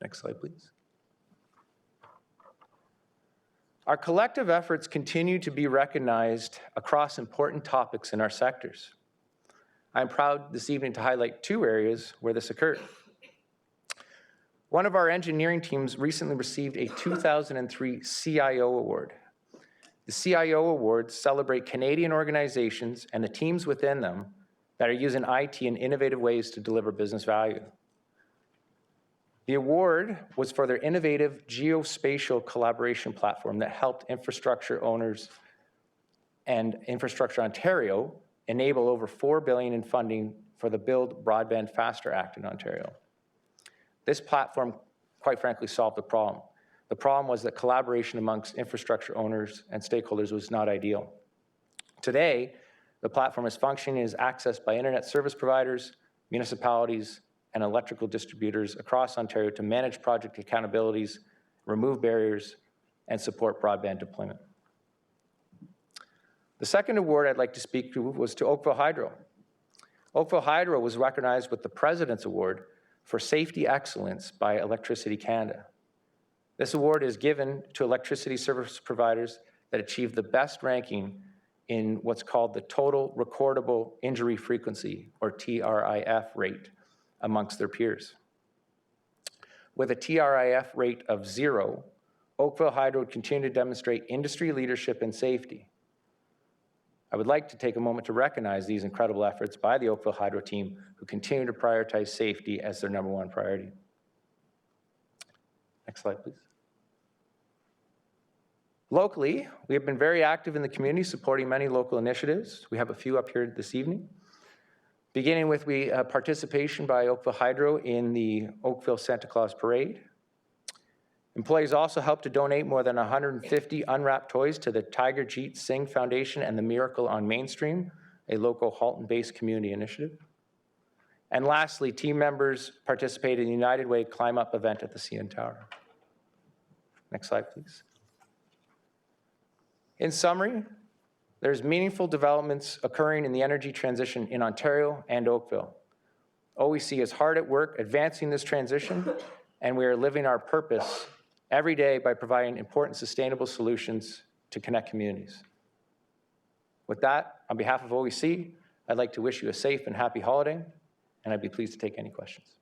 Next slide, please. Our collective efforts continue to be recognized across important topics in our sectors. I'm proud this evening to highlight 2 areas where this occurred. One of our engineering teams recently received a 2003 CIO award. The CIO awards celebrate Canadian organizations and the teams within them that are using IT in innovative ways to deliver business value. The award was for their innovative geospatial collaboration platform that helped infrastructure owners and Infrastructure Ontario enable over $4 billion in funding for the Build Broadband Faster Act in Ontario. This platform, quite frankly, solved the problem. The problem was that collaboration amongst infrastructure owners and stakeholders was not ideal. Today, the platform is functioning and is accessed by internet service providers, municipalities, and electrical distributors across Ontario to manage project accountabilities, remove barriers, and support broadband deployment. The second award I'd like to speak to was to Oakville Hydro. Oakville Hydro was recognized with the President's Award for Safety Excellence by Electricity Canada. This award is given to electricity service providers that achieve the best ranking in what's called the Total Recordable Injury Frequency, or TRIF rate, amongst their peers. With a TRIF rate of 0, Oakville Hydro would continue to demonstrate industry leadership in safety. I would like to take a moment to recognize these incredible efforts by the Oakville Hydro team, who continue to prioritize safety as their #1 priority. Next slide, please. Locally, we have been very active in the community, supporting many local initiatives. We have a few up here this evening. Beginning with participation by Oakville Hydro in the Oakville Santa Claus Parade. Employees also helped to donate more than 150 unwrapped toys to the Tiger Jeet Singh Foundation and the Miracle on Mainstream, a local Halton-based community initiative. And lastly, team members participated in the United Way Climb Up event at the CN Tower. Next slide, please. In summary, there's meaningful developments occurring in the energy transition in Ontario and Oakville. OEC is hard at work advancing this transition, and we are living our purpose every day by providing important sustainable solutions to connect communities. With that, on behalf of OEC, I'd like to wish you a safe and happy holiday, and I'd be pleased to take any questions.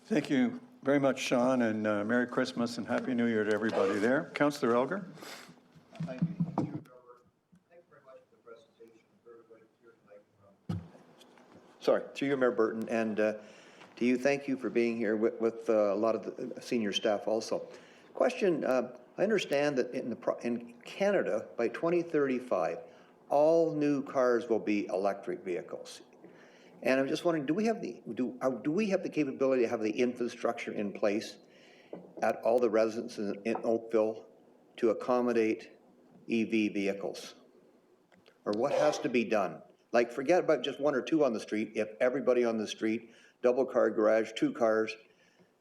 Thank you very much, Sean, and Merry Christmas and Happy New Year to everybody there. Councillor Elgar? Thank you. Thank you very much for the presentation. Sorry, through you, Mayor Burton, and to you, thank you for being here with a lot of the senior staff also. Question, I understand that in Canada, by 2035, all new cars will be electric vehicles. And I'm just wondering, do we have the capability to have the infrastructure in place at all the residences in Oakville to accommodate EV vehicles? Or what has to be done? Like, forget about just 1 or 2 on the street. If everybody on the street, double car garage, 2 cars,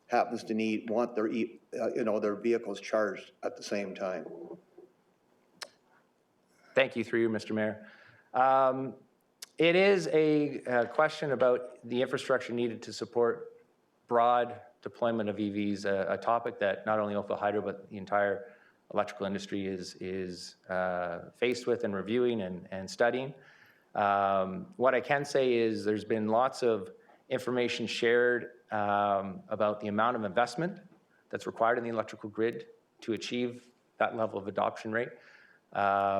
happens to want their their vehicles charged at the same time. Thank you, through you, Mr. Mayor. It is a question about the infrastructure needed to support broad deployment of EVs, a topic that not only Oakville Hydro, but the entire electrical industry is faced with and reviewing and studying. What I can say is there's been lots of information shared about the amount of investment that's required in the electrical grid to achieve that level of adoption rate,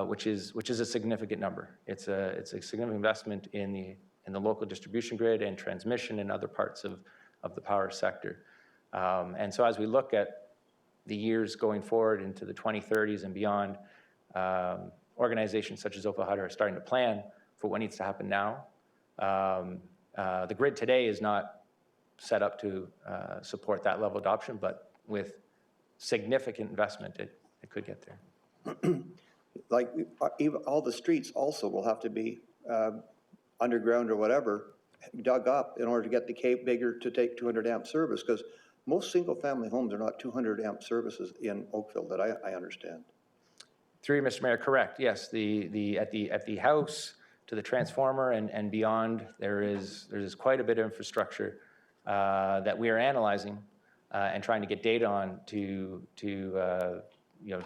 which is a significant number. It's a significant investment in the local distribution grid and transmission and other parts of the power sector. And so as we look at the years going forward into the 2030s and beyond, organizations such as Oakville Hydro are starting to plan for what needs to happen now. The grid today is not set up to support that level of adoption, but with significant investment, it could get there. Like, even all the streets also will have to be underground or whatever, dug up in order to get the cape bigger to take 200 amp service, because most single-family homes are not 200 amp services in Oakville that I understand. Through you, Mr. Mayor, correct. Yes, at the house to the transformer and beyond, there's quite a bit of infrastructure that we are analyzing and trying to get data on to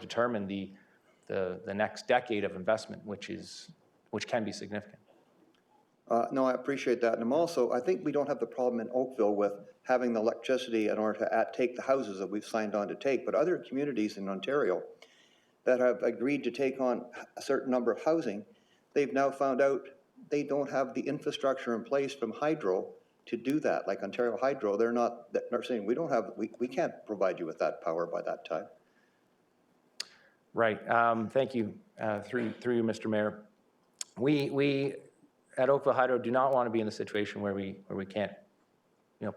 determine the next decade of investment, which can be significant. No, I appreciate that. And I think we don't have the problem in Oakville with having the electricity in order to take the houses that we've signed on to take, but other communities in Ontario that have agreed to take on a certain number of housing, they've now found out they don't have the infrastructure in place from hydro to do that. Like Ontario Hydro, they're saying we can't provide you with that power by that time. Right. Thank you. Through you, Mr. Mayor. We at Oakville Hydro do not want to be in the situation where we can't,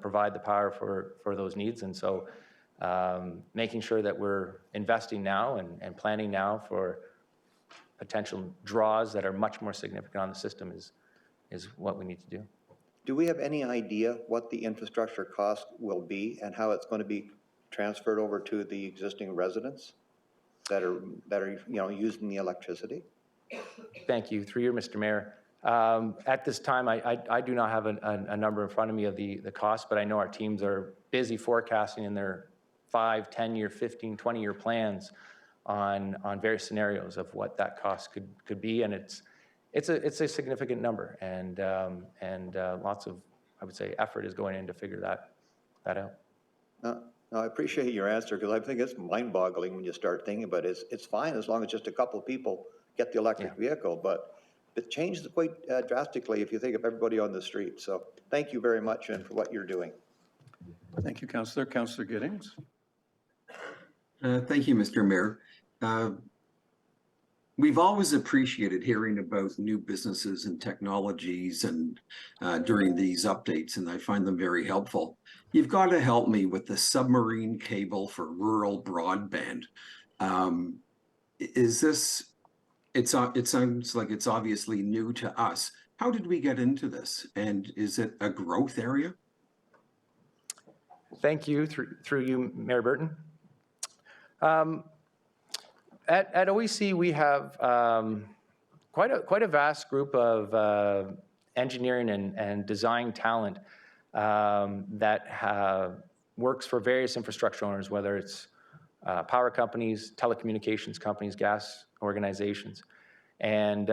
provide the power for those needs, and so making sure that we're investing now and planning now for potential draws that are much more significant on the system is what we need to do. Do we have any idea what the infrastructure cost will be and how it's going to be transferred over to the existing residents that are using the electricity? Thank you. Through you, Mr. Mayor. At this time, I do not have a number in front of me of the cost, but I know our teams are busy forecasting in their 5, 10-year, 15, 20-year plans on various scenarios of what that cost could be, and it's a significant number, and lots of, I would say, effort is going in to figure that out. No, I appreciate your answer, because I think it's mind-boggling when you start thinking about it. It's fine as long as just a couple of people get the electric vehicle, but it changes quite drastically if you think of everybody on the street. So thank you very much and for what you're doing. Thank you, Councillor. Councillor Giddings. Thank you, Mr. Mayor. We've always appreciated hearing about new businesses and technologies and during these updates, and I find them very helpful. You've got to help me with the submarine cable for rural broadband. It sounds like it's obviously new to us. How did we get into this? And is it a growth area? Thank you. Through you, Mayor Burton. At OEC, we have quite a vast group of engineering and design talent that works for various infrastructure owners, whether it's power companies, telecommunications companies, gas organizations. And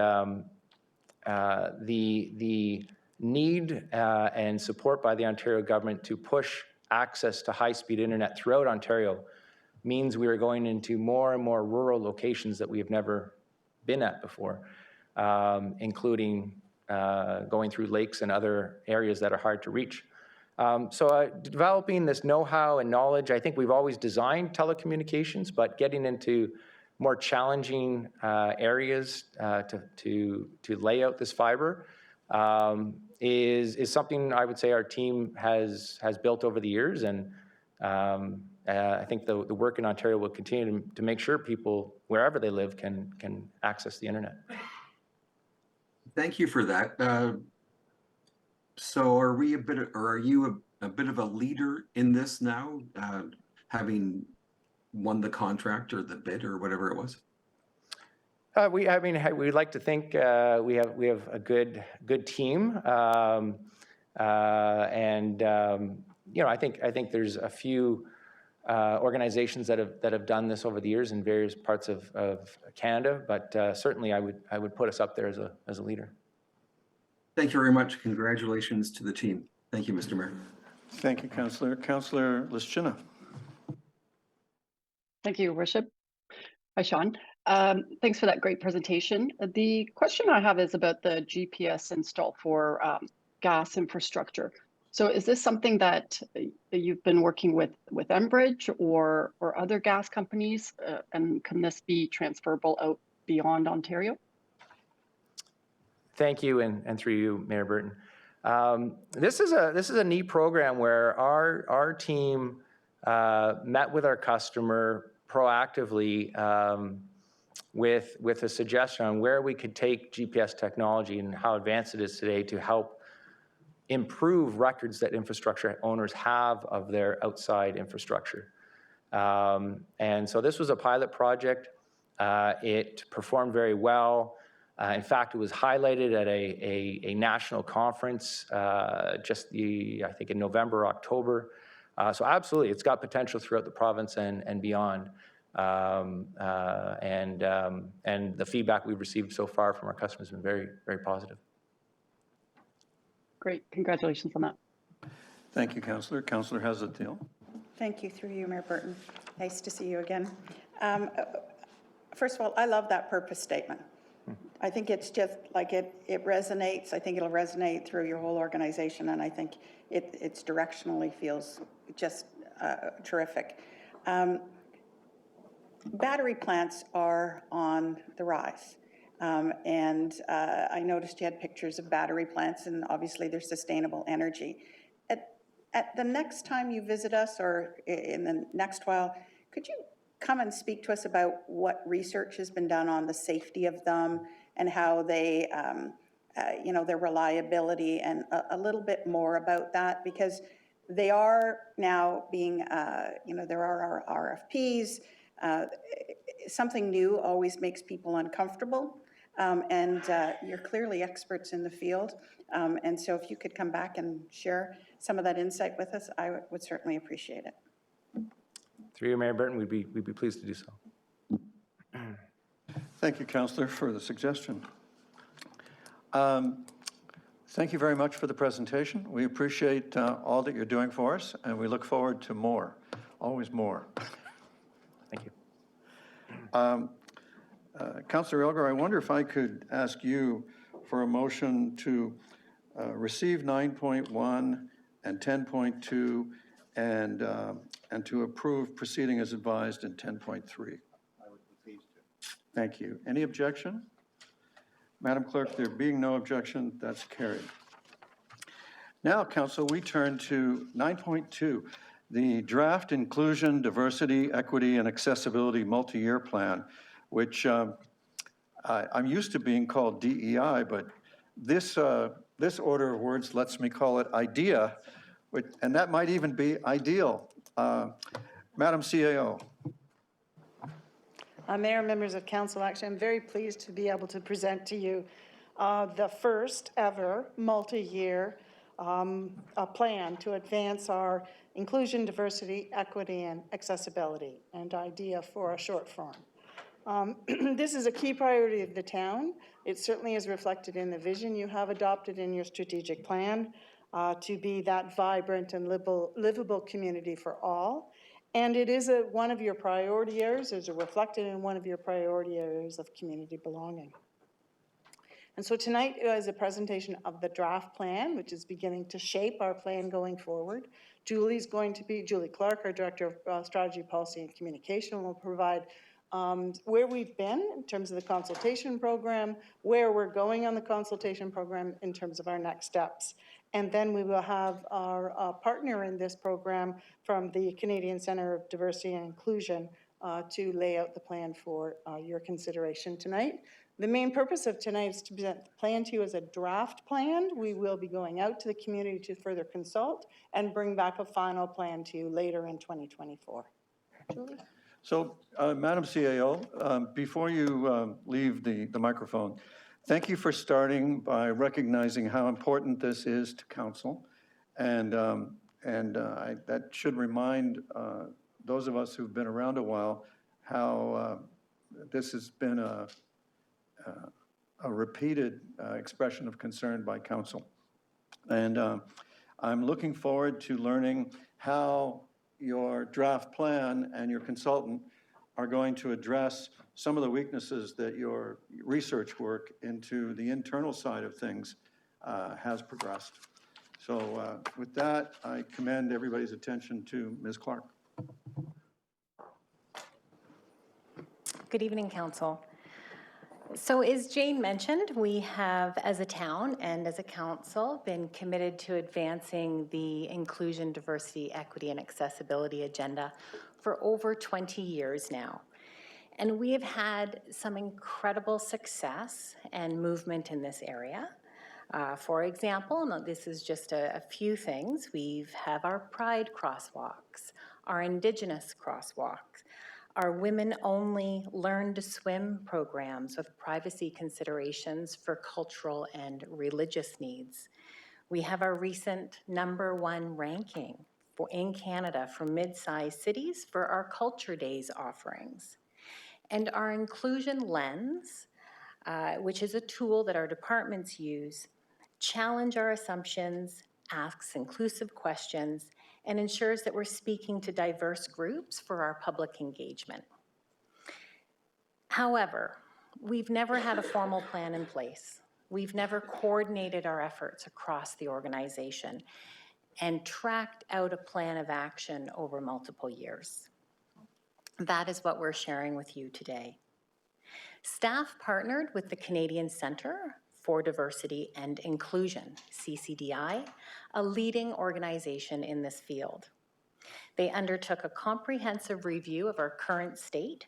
the need and support by the Ontario government to push access to high-speed internet throughout Ontario means we are going into more and more rural locations that we have never been at before, including going through lakes and other areas that are hard to reach. So developing this know-how and knowledge, I think we've always designed telecommunications, but getting into more challenging areas to lay out this fiber is something I would say our team has built over the years, and I think the work in Ontario will continue to make sure people, wherever they live, can access the internet. Thank you for that. So are you a bit of a leader in this now, having won the contract or the bid or whatever it was? We like to think we have a good team, and I think there's a few organizations that have done this over the years in various parts of Canada, but certainly I would put us up there as a leader. Thank you very much. Congratulations to the team. Thank you, Mr. Mayor. Thank you, Councillor. Councillor Lischina. Thank you, Your Worship. Hi, Sean. Thanks for that great presentation. The question I have is about the GPS install for gas infrastructure. So is this something that you've been working with Enbridge or other gas companies, and can this be transferable out beyond Ontario? Thank you, and through you, Mayor Burton. This is a neat program where our team met with our customer proactively with a suggestion on where we could take GPS technology and how advanced it is today to help improve records that infrastructure owners have of their outside infrastructure. And so this was a pilot project. It performed very well. In fact, it was highlighted at a national conference I think in November, October. So absolutely, it's got potential throughout the province and beyond. And the feedback we've received so far from our customers has been very, very positive. Great, congratulations on that. Thank you, Councillor. Councillor Hazeltine. Thank you, through you, Mayor Burton. Nice to see you again. First of all, I love that purpose statement. I think it's just like it resonates. I think it'll resonate through your whole organization, and I think it's directionally feels just terrific. Battery plants are on the rise. And I noticed you had pictures of battery plants, and obviously they're sustainable energy. At the next time you visit us, or in the next while, could you come and speak to us about what research has been done on the safety of them and how they, their reliability, and a little bit more about that? Because they are now being, there are our RFPs. Something new always makes people uncomfortable. And you're clearly experts in the field. And so if you could come back and share some of that insight with us, I would certainly appreciate it. Through you, Mayor Burton, we'd be pleased to do so. Thank you, Councillor, for the suggestion. Thank you very much for the presentation. We appreciate all that you're doing for us, and we look forward to more, always more. Thank you. Councillor Elgar, I wonder if I could ask you for a motion to receive 9.1 and 10.2 and to approve proceeding as advised in 10.3. I would be pleased to. Thank you. Any objection? Madam Clerk, there being no objection, that's carried. Now, Council, we turn to 9.2, the Draft Inclusion, Diversity, Equity, and Accessibility Multi-Year Plan, which I'm used to being called DEI, but this order of words lets me call it IDEA, and that might even be ideal. Madam CAO. Mayor, members of council, actually, I'm very pleased to be able to present to you the first ever multi-year plan to advance our inclusion, diversity, equity, and accessibility, and IDEA for a short form. This is a key priority of the town. It certainly is reflected in the vision you have adopted in your strategic plan to be that vibrant and livable community for all. And it is one of your priority areas, is reflected in one of your priority areas of community belonging. And so tonight is a presentation of the draft plan, which is beginning to shape our plan going forward. Julie Clark, our Director of Strategy, Policy, and Communication, will provide where we've been in terms of the consultation program, where we're going on the consultation program in terms of our next steps. And then we will have our partner in this program from the Canadian Centre of Diversity and Inclusion to lay out the plan for your consideration tonight. The main purpose of tonight is to present the plan to you as a draft plan. We will be going out to the community to further consult and bring back a final plan to you later in 2024. Julie? So, Madam CAO, before you leave the microphone, thank you for starting by recognizing how important this is to council, and that should remind those of us who've been around a while how this has been a repeated expression of concern by council. And I'm looking forward to learning how your draft plan and your consultant are going to address some of the weaknesses that your research work into the internal side of things has progressed. So with that, I commend everybody's attention to Ms. Clark. Good evening, Council. So as Jane mentioned, we have, as a town and as a council, been committed to advancing the inclusion, diversity, equity, and accessibility agenda for over 20 years now. And we have had some incredible success and movement in this area. For example, and this is just a few things, we have our Pride crosswalks, our Indigenous crosswalks, our women-only Learn to Swim programs with privacy considerations for cultural and religious needs. We have our recent #1 ranking in Canada for mid-sized cities for our Culture Days offerings. And our inclusion lens, which is a tool that our departments use, challenge our assumptions, asks inclusive questions, and ensures that we're speaking to diverse groups for our public engagement. However, we've never had a formal plan in place. We've never coordinated our efforts across the organization and tracked out a plan of action over multiple years. That is what we're sharing with you today. Staff partnered with the Canadian Centre for Diversity and Inclusion, CCDI, a leading organization in this field. They undertook a comprehensive review of our current state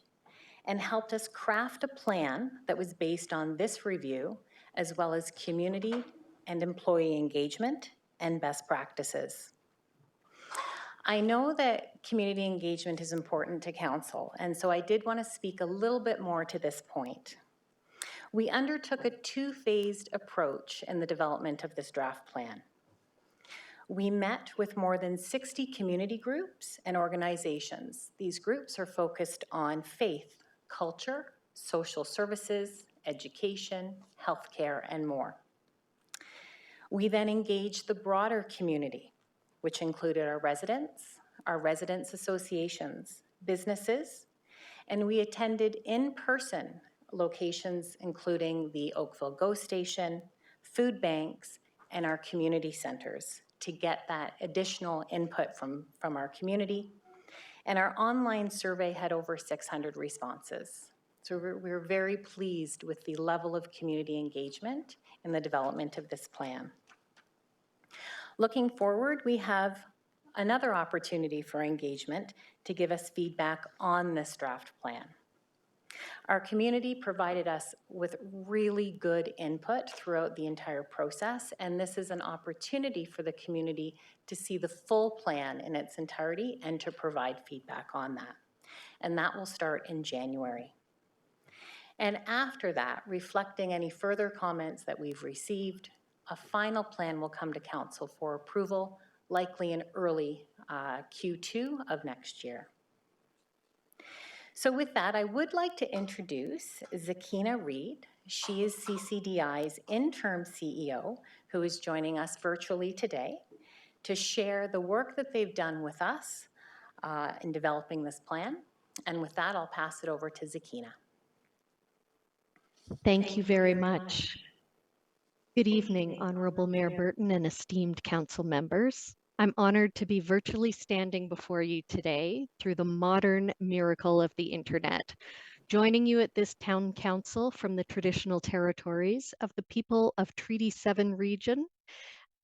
and helped us craft a plan that was based on this review, as well as community and employee engagement and best practices. I know that community engagement is important to Council, and so I did want to speak a little bit more to this point. We undertook a two-phased approach in the development of this draft plan. We met with more than 60 community groups and organizations. These groups are focused on faith, culture, social services, education, healthcare, and more. We then engaged the broader community, which included our residents associations, businesses, and we attended in-person locations including the Oakville GO Station, food banks, and our community centers to get that additional input from our community. And our online survey had over 600 responses. So we're very pleased with the level of community engagement in the development of this plan. Looking forward, we have another opportunity for engagement to give us feedback on this draft plan. Our community provided us with really good input throughout the entire process, and this is an opportunity for the community to see the full plan in its entirety and to provide feedback on that. And that will start in January. And after that, reflecting any further comments that we've received, a final plan will come to Council for approval, likely in early Q2 of next year. So with that, I would like to introduce Zakina Reed. She is CCDI's interim CEO, who is joining us virtually today to share the work that they've done with us in developing this plan. And with that, I'll pass it over to Zakina. Thank you very much. Good evening, Honorable Mayor Burton and esteemed council members. I'm honored to be virtually standing before you today through the modern miracle of the internet, joining you at this town council from the traditional territories of the people of Treaty 7 region,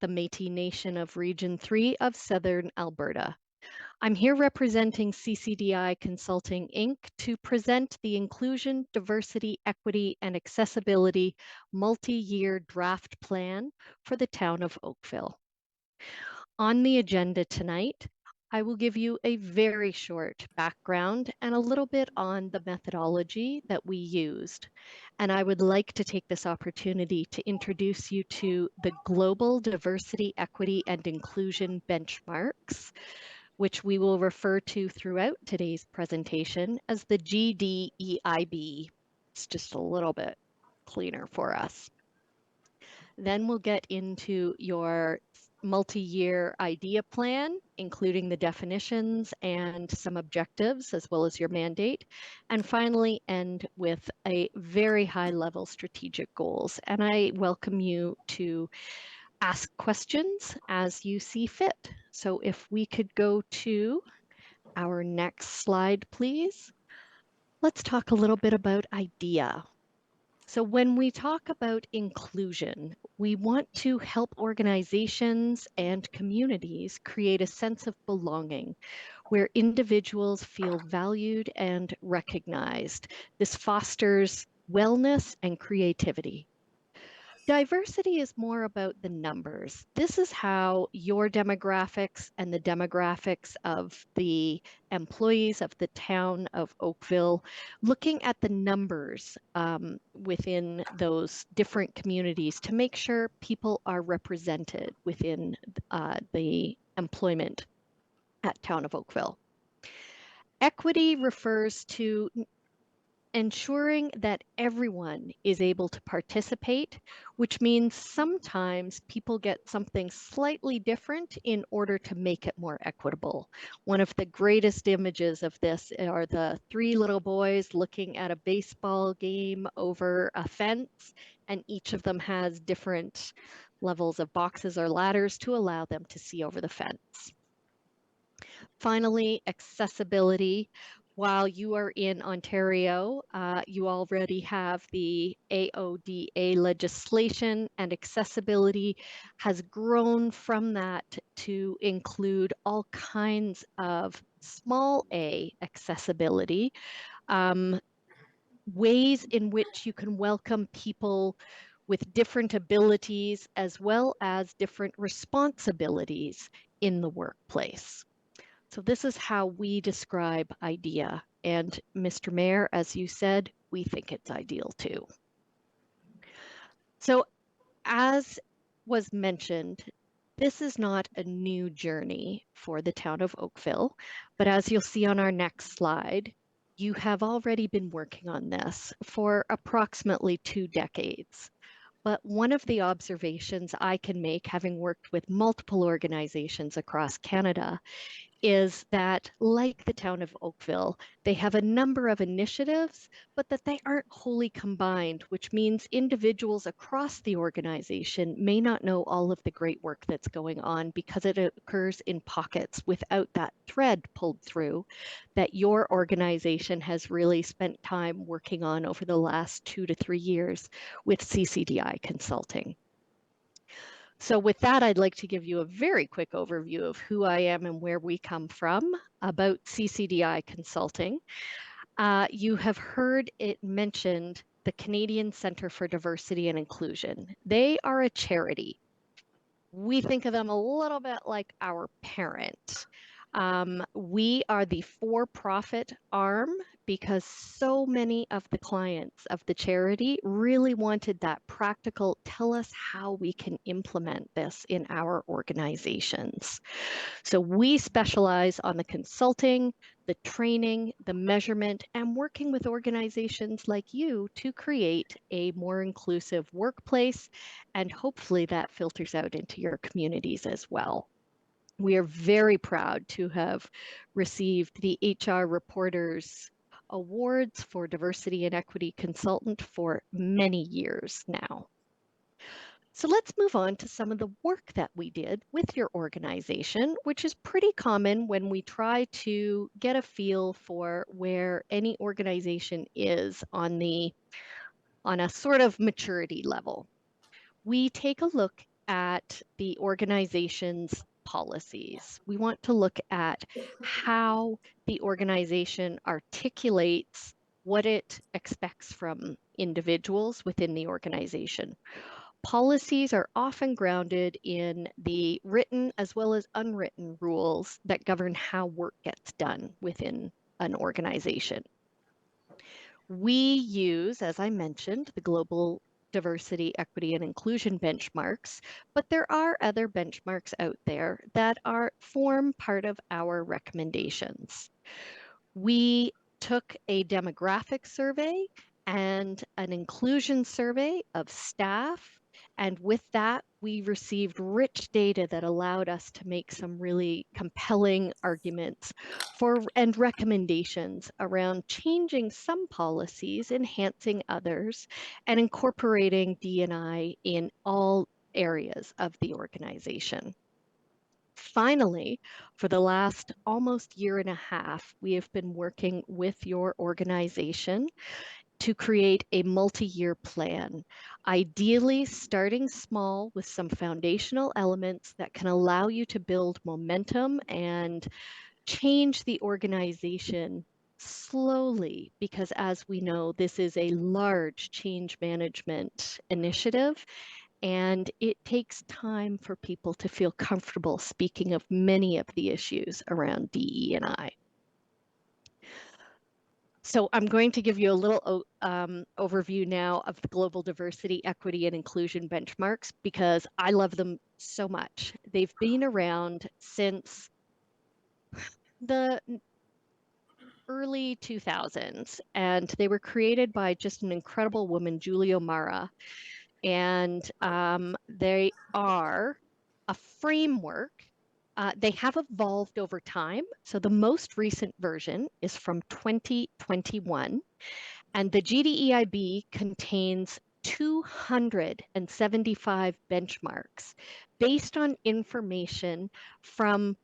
the Métis Nation of Region 3 of Southern Alberta. I'm here representing CCDI Consulting, Inc. to present the Inclusion, Diversity, Equity, and Accessibility multi-year draft plan for the town of Oakville. On the agenda tonight, I will give you a very short background and a little bit on the methodology that we used. And I would like to take this opportunity to introduce you to the Global Diversity, Equity, and Inclusion Benchmarks, which we will refer to throughout today's presentation as the GDEIB. It's just a little bit cleaner for us. Then we'll get into your multi-year idea plan, including the definitions and some objectives, as well as your mandate, and finally end with a very high-level strategic goals. And I welcome you to ask questions as you see fit. So if we could go to our next slide, please. Let's talk a little bit about IDEA. So when we talk about inclusion, we want to help organizations and communities create a sense of belonging where individuals feel valued and recognized. This fosters wellness and creativity. Diversity is more about the numbers. This is how your demographics and the demographics of the employees of the town of Oakville, looking at the numbers within those different communities to make sure people are represented within the employment at Town of Oakville. Equity refers to ensuring that everyone is able to participate, which means sometimes people get something slightly different in order to make it more equitable. One of the greatest images of this are the three little boys looking at a baseball game over a fence, and each of them has different levels of boxes or ladders to allow them to see over the fence. Finally, accessibility. While you are in Ontario, you already have the AODA legislation, and accessibility has grown from that to include all kinds of small a accessibility, ways in which you can welcome people with different abilities as well as different responsibilities in the workplace. So this is how we describe IDEA. And Mr. Mayor, as you said, we think it's ideal too. So as was mentioned, this is not a new journey for the town of Oakville, but as you'll see on our next slide, you have already been working on this for approximately 2 decades. But one of the observations I can make, having worked with multiple organizations across Canada, is that, like the town of Oakville, they have a number of initiatives, but that they aren't wholly combined, which means individuals across the organization may not know all of the great work that's going on because it occurs in pockets without that thread pulled through that your organization has really spent time working on over the last 2 to 3 years with CCDI Consulting. So with that, I'd like to give you a very quick overview of who I am and where we come from about CCDI Consulting. You have heard it mentioned the Canadian Centre for Diversity and Inclusion. They are a charity. We think of them a little bit like our parent. We are the for-profit arm because so many of the clients of the charity really wanted that practical, tell us how we can implement this in our organizations. So we specialize on the consulting, the training, the measurement, and working with organizations like you to create a more inclusive workplace, and hopefully that filters out into your communities as well. We are very proud to have received the HR Reporters Awards for Diversity and Equity Consultant for many years now. So let's move on to some of the work that we did with your organization, which is pretty common when we try to get a feel for where any organization is on a sort of maturity level. We take a look at the organization's policies. We want to look at how the organization articulates what it expects from individuals within the organization. Policies are often grounded in the written as well as unwritten rules that govern how work gets done within an organization. We use, as I mentioned, the global diversity, equity, and inclusion benchmarks, but there are other benchmarks out there that form part of our recommendations. We took a demographic survey and an inclusion survey of staff, and with that, we received rich data that allowed us to make some really compelling arguments and recommendations around changing some policies, enhancing others, and incorporating D&I in all areas of the organization. Finally, for the last almost year and a half, we have been working with your organization to create a multi-year plan, ideally starting small with some foundational elements that can allow you to build momentum and change the organization slowly, because as we know, this is a large change management initiative, and it takes time for people to feel comfortable speaking of many of the issues around DE&I. So I'm going to give you a little overview now of the global diversity, equity, and inclusion benchmarks because I love them so much. They've been around since the early 2000s, and they were created by just an incredible woman, Julie O'Mara, and they are a framework. They have evolved over time. So the most recent version is from 2021, and the GDEIB contains 275 benchmarks based on information from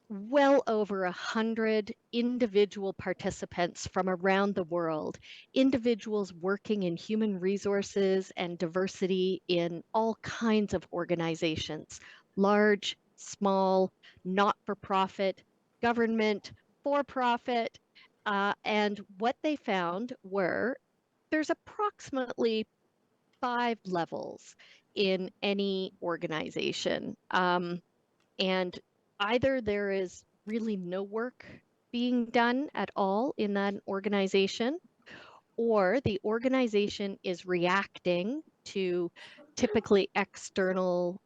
well over 100 individual participants from around the world, individuals working in human resources and diversity in all kinds of organizations, large, small, not-for-profit, government, for-profit. And what they found were there's approximately 5 levels in any organization. And either there is really no work being done at all in that organization, or the organization is reacting to typically external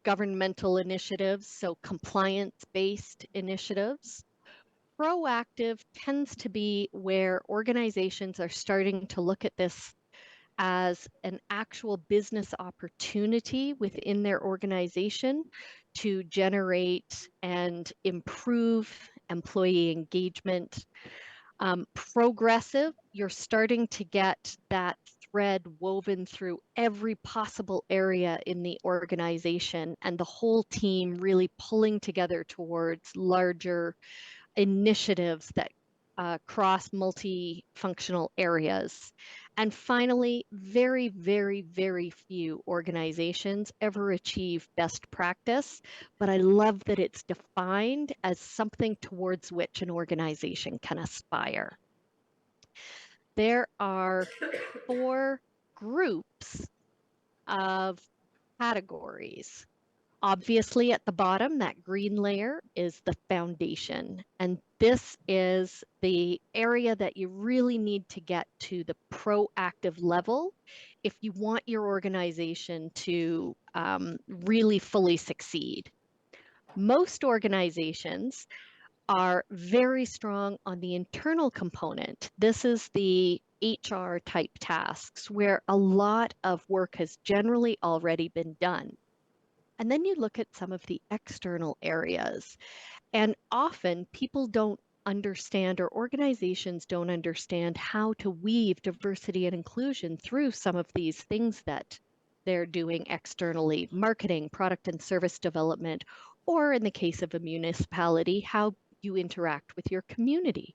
governmental initiatives, so compliance-based initiatives. Proactive tends to be where organizations are starting to look at this as an actual business opportunity within their organization to generate and improve employee engagement. Progressive, you're starting to get that thread woven through every possible area in the organization and the whole team really pulling together towards larger initiatives that cross multifunctional areas. And finally, very, very, very few organizations ever achieve best practice, but I love that it's defined as something towards which an organization can aspire. There are 4 groups of categories. Obviously, at the bottom, that green layer is the foundation. And this is the area that you really need to get to the proactive level if you want your organization to really fully succeed. Most organizations are very strong on the internal component. This is the HR type tasks where a lot of work has generally already been done. And then you look at some of the external areas, and often people don't understand, or organizations don't understand, how to weave diversity and inclusion through some of these things that they're doing externally: marketing, product and service development, or in the case of a municipality, how you interact with your community.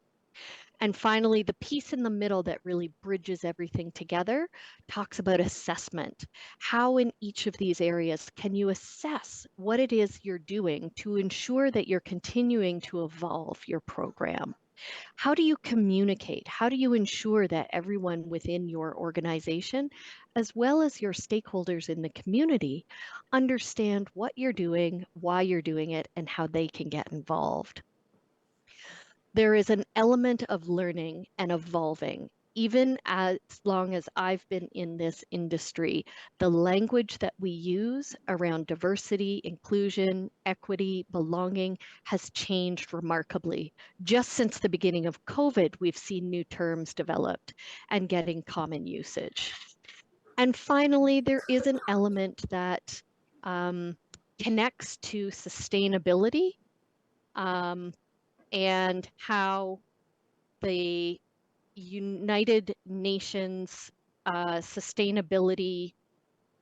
And finally, the piece in the middle that really bridges everything together talks about assessment. How in each of these areas can you assess what it is you're doing to ensure that you're continuing to evolve your program? How do you communicate? How do you ensure that everyone within your organization, as well as your stakeholders in the community, understand what you're doing, why you're doing it, and how they can get involved? There is an element of learning and evolving. Even as long as I've been in this industry, the language that we use around diversity, inclusion, equity, belonging has changed remarkably. Just since the beginning of COVID, we've seen new terms developed and getting common usage. And finally, there is an element that connects to sustainability. And how the United Nations sustainability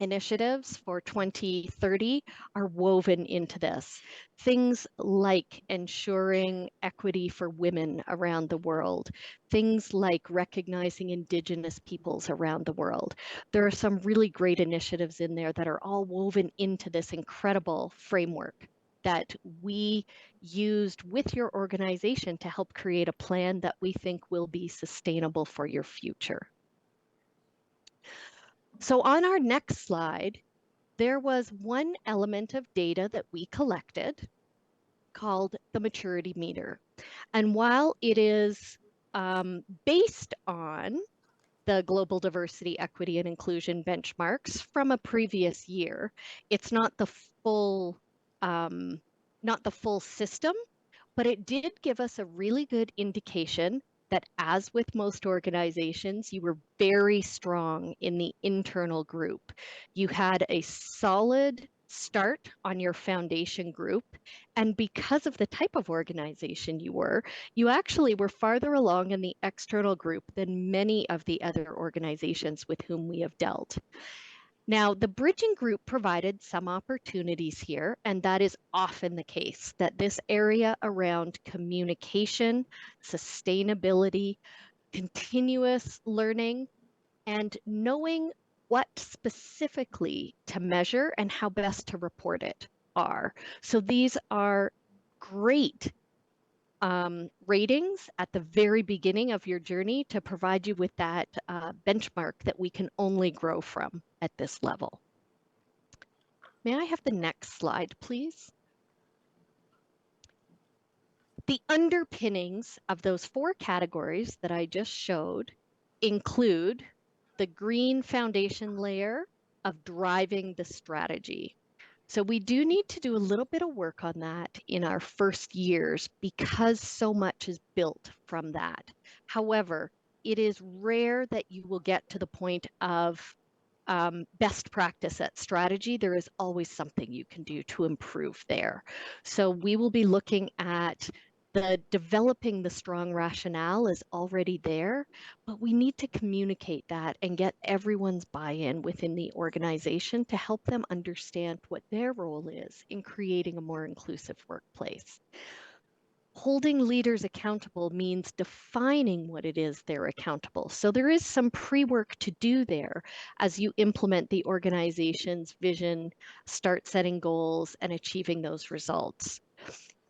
initiatives for 2030 are woven into this. Things like ensuring equity for women around the world, things like recognizing Indigenous peoples around the world. There are some really great initiatives in there that are all woven into this incredible framework that we used with your organization to help create a plan that we think will be sustainable for your future. So on our next slide, there was one element of data that we collected called the maturity meter. And while it is based on the global diversity, equity, and inclusion benchmarks from a previous year, it's not the full system, but it did give us a really good indication that, as with most organizations, you were very strong in the internal group. You had a solid start on your foundation group, and because of the type of organization you actually were farther along in the external group than many of the other organizations with whom we have dealt. Now, the bridging group provided some opportunities here, and that is often the case, that this area around communication, sustainability, continuous learning, and knowing what specifically to measure and how best to report it are. So these are great ratings at the very beginning of your journey to provide you with that benchmark that we can only grow from at this level. May I have the next slide, please? The underpinnings of those 4 categories that I just showed include the green foundation layer of driving the strategy. So we do need to do a little bit of work on that in our first years because so much is built from that. However, it is rare that you will get to the point of best practice at strategy. There is always something you can do to improve there. So we will be looking at developing the strong rationale is already there, but we need to communicate that and get everyone's buy-in within the organization to help them understand what their role is in creating a more inclusive workplace. Holding leaders accountable means defining what it is they're accountable. So there is some pre-work to do there as you implement the organization's vision, start setting goals, and achieving those results.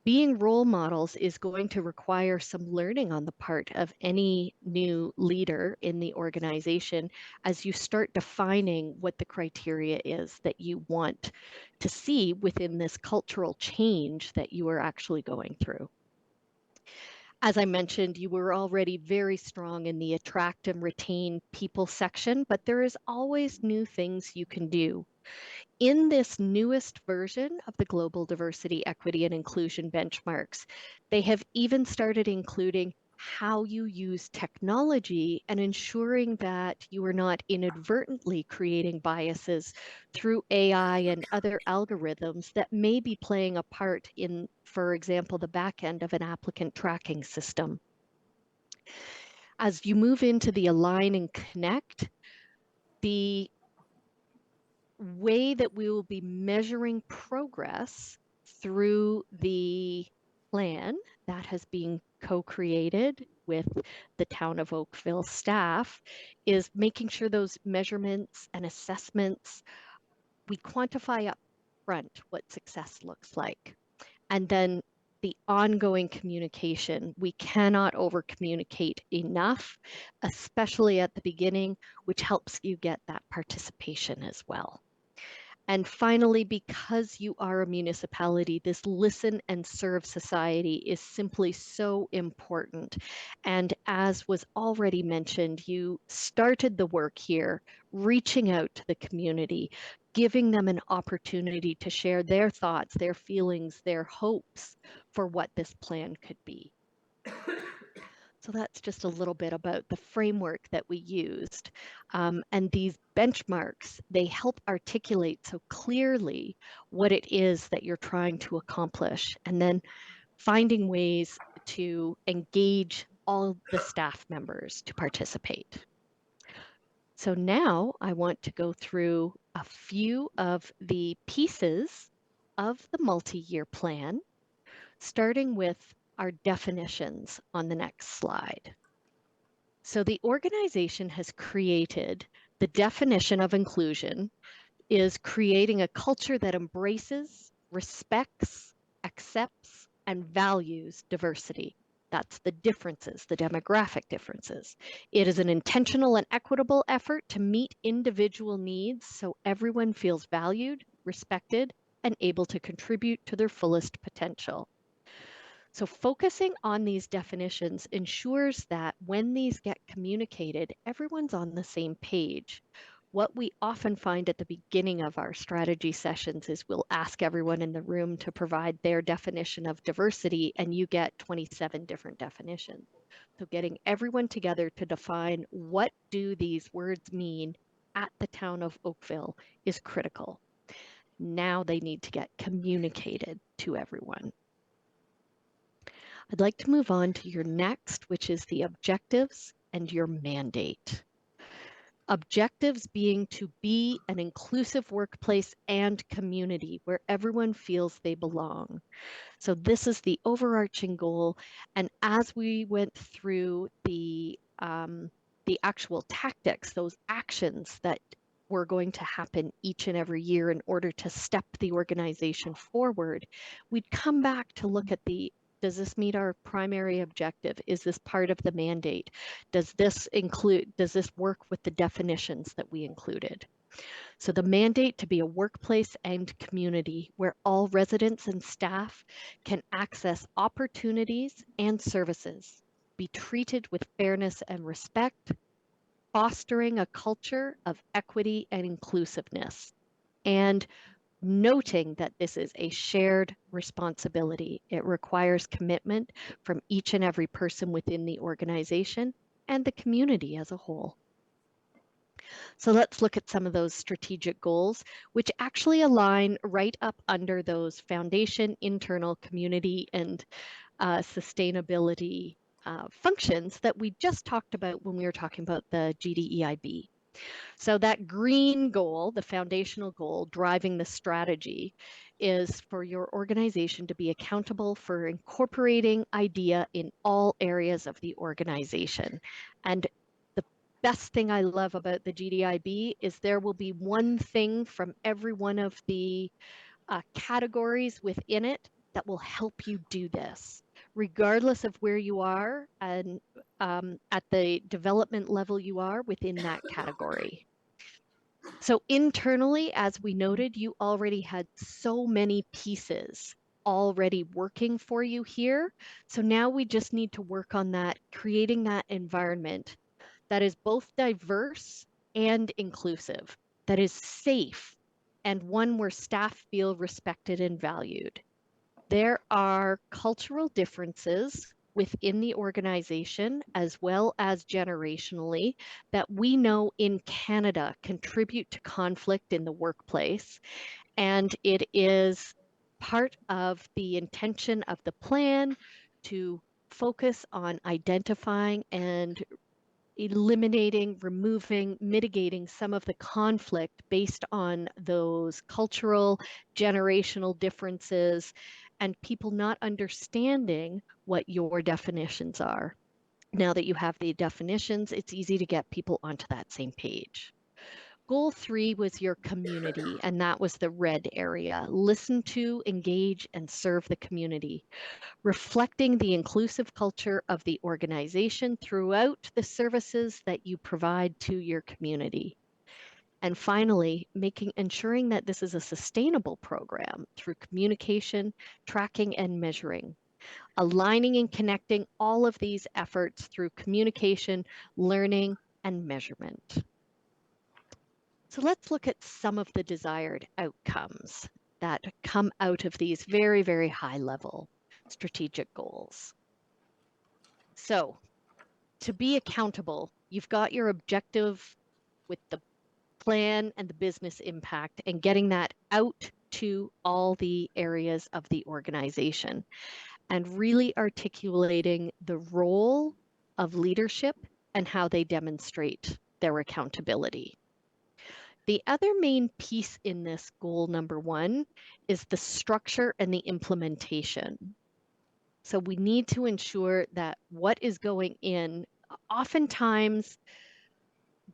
Being role models is going to require some learning on the part of any new leader in the organization as you start defining what the criteria is that you want to see within this cultural change that you are actually going through. As I mentioned, you were already very strong in the attract and retain people section, but there is always new things you can do. In this newest version of the Global Diversity, Equity, and Inclusion benchmarks, they have even started including how you use technology and ensuring that you are not inadvertently creating biases through AI and other algorithms that may be playing a part in, for example, the back end of an applicant tracking system. As you move into the Align and Connect, the way that we will be measuring progress through the plan that has been co-created with the Town of Oakville staff is making sure those measurements and assessments, we quantify up front what success looks like. And then the ongoing communication, we cannot over communicate enough, especially at the beginning, which helps you get that participation as well. And finally, because you are a municipality, this listen and serve society is simply so important. And as was already mentioned, you started the work here, reaching out to the community, giving them an opportunity to share their thoughts, their feelings, their hopes for what this plan could be. So that's just a little bit about the framework that we used. And these benchmarks, they help articulate so clearly what it is that you're trying to accomplish, and then finding ways to engage all the staff members to participate. So now I want to go through a few of the pieces of the multi-year plan, starting with our definitions on the next slide. So the organization has created the definition of inclusion is creating a culture that embraces, respects, accepts, and values diversity. That's the differences, the demographic differences. It is an intentional and equitable effort to meet individual needs so everyone feels valued, respected, and able to contribute to their fullest potential. So focusing on these definitions ensures that when these get communicated, everyone's on the same page. What we often find at the beginning of our strategy sessions is we'll ask everyone in the room to provide their definition of diversity, and you get 27 different definitions. So getting everyone together to define what do these words mean at the town of Oakville is critical. Now they need to get communicated to everyone. I'd like to move on to your next, which is the objectives and your mandate. Objectives being to be an inclusive workplace and community where everyone feels they belong. So this is the overarching goal. And as we went through the actual tactics, those actions that were going to happen each and every year in order to step the organization forward, we'd come back to look at does this meet our primary objective? Is this part of the mandate? Does this work with the definitions that we included? So the mandate to be a workplace and community where all residents and staff can access opportunities and services, be treated with fairness and respect, fostering a culture of equity and inclusiveness, and noting that this is a shared responsibility. It requires commitment from each and every person within the organization and the community as a whole. So let's look at some of those strategic goals, which actually align right up under those foundation, internal, community, and sustainability functions that we just talked about when we were talking about the GDEIB. So that green goal, the foundational goal driving the strategy, is for your organization to be accountable for incorporating IDEA in all areas of the organization. And the best thing I love about the GDIB is there will be one thing from every one of the categories within it that will help you do this, regardless of where you are and at the development level you are within that category. So internally, as we noted, you already had so many pieces already working for you here. So now we just need to work on that, creating that environment that is both diverse and inclusive, that is safe, and one where staff feel respected and valued. There are cultural differences within the organization as well as generationally that we know in Canada contribute to conflict in the workplace. And it is part of the intention of the plan to focus on identifying and eliminating, removing, mitigating some of the conflict based on those cultural, generational differences and people not understanding what your definitions are. Now that you have the definitions, it's easy to get people onto that same page. Goal 3 was your community, and that was the red area. Listen to, engage, and serve the community, reflecting the inclusive culture of the organization throughout the services that you provide to your community. And finally, ensuring that this is a sustainable program through communication, tracking, and measuring. Aligning and connecting all of these efforts through communication, learning, and measurement. So let's look at some of the desired outcomes that come out of these very, very high level strategic goals. So to be accountable, you've got your objective with the plan and the business impact and getting that out to all the areas of the organization and really articulating the role of leadership and how they demonstrate their accountability. The other main piece in this goal number 1 is the structure and the implementation. So we need to ensure that what is going in, oftentimes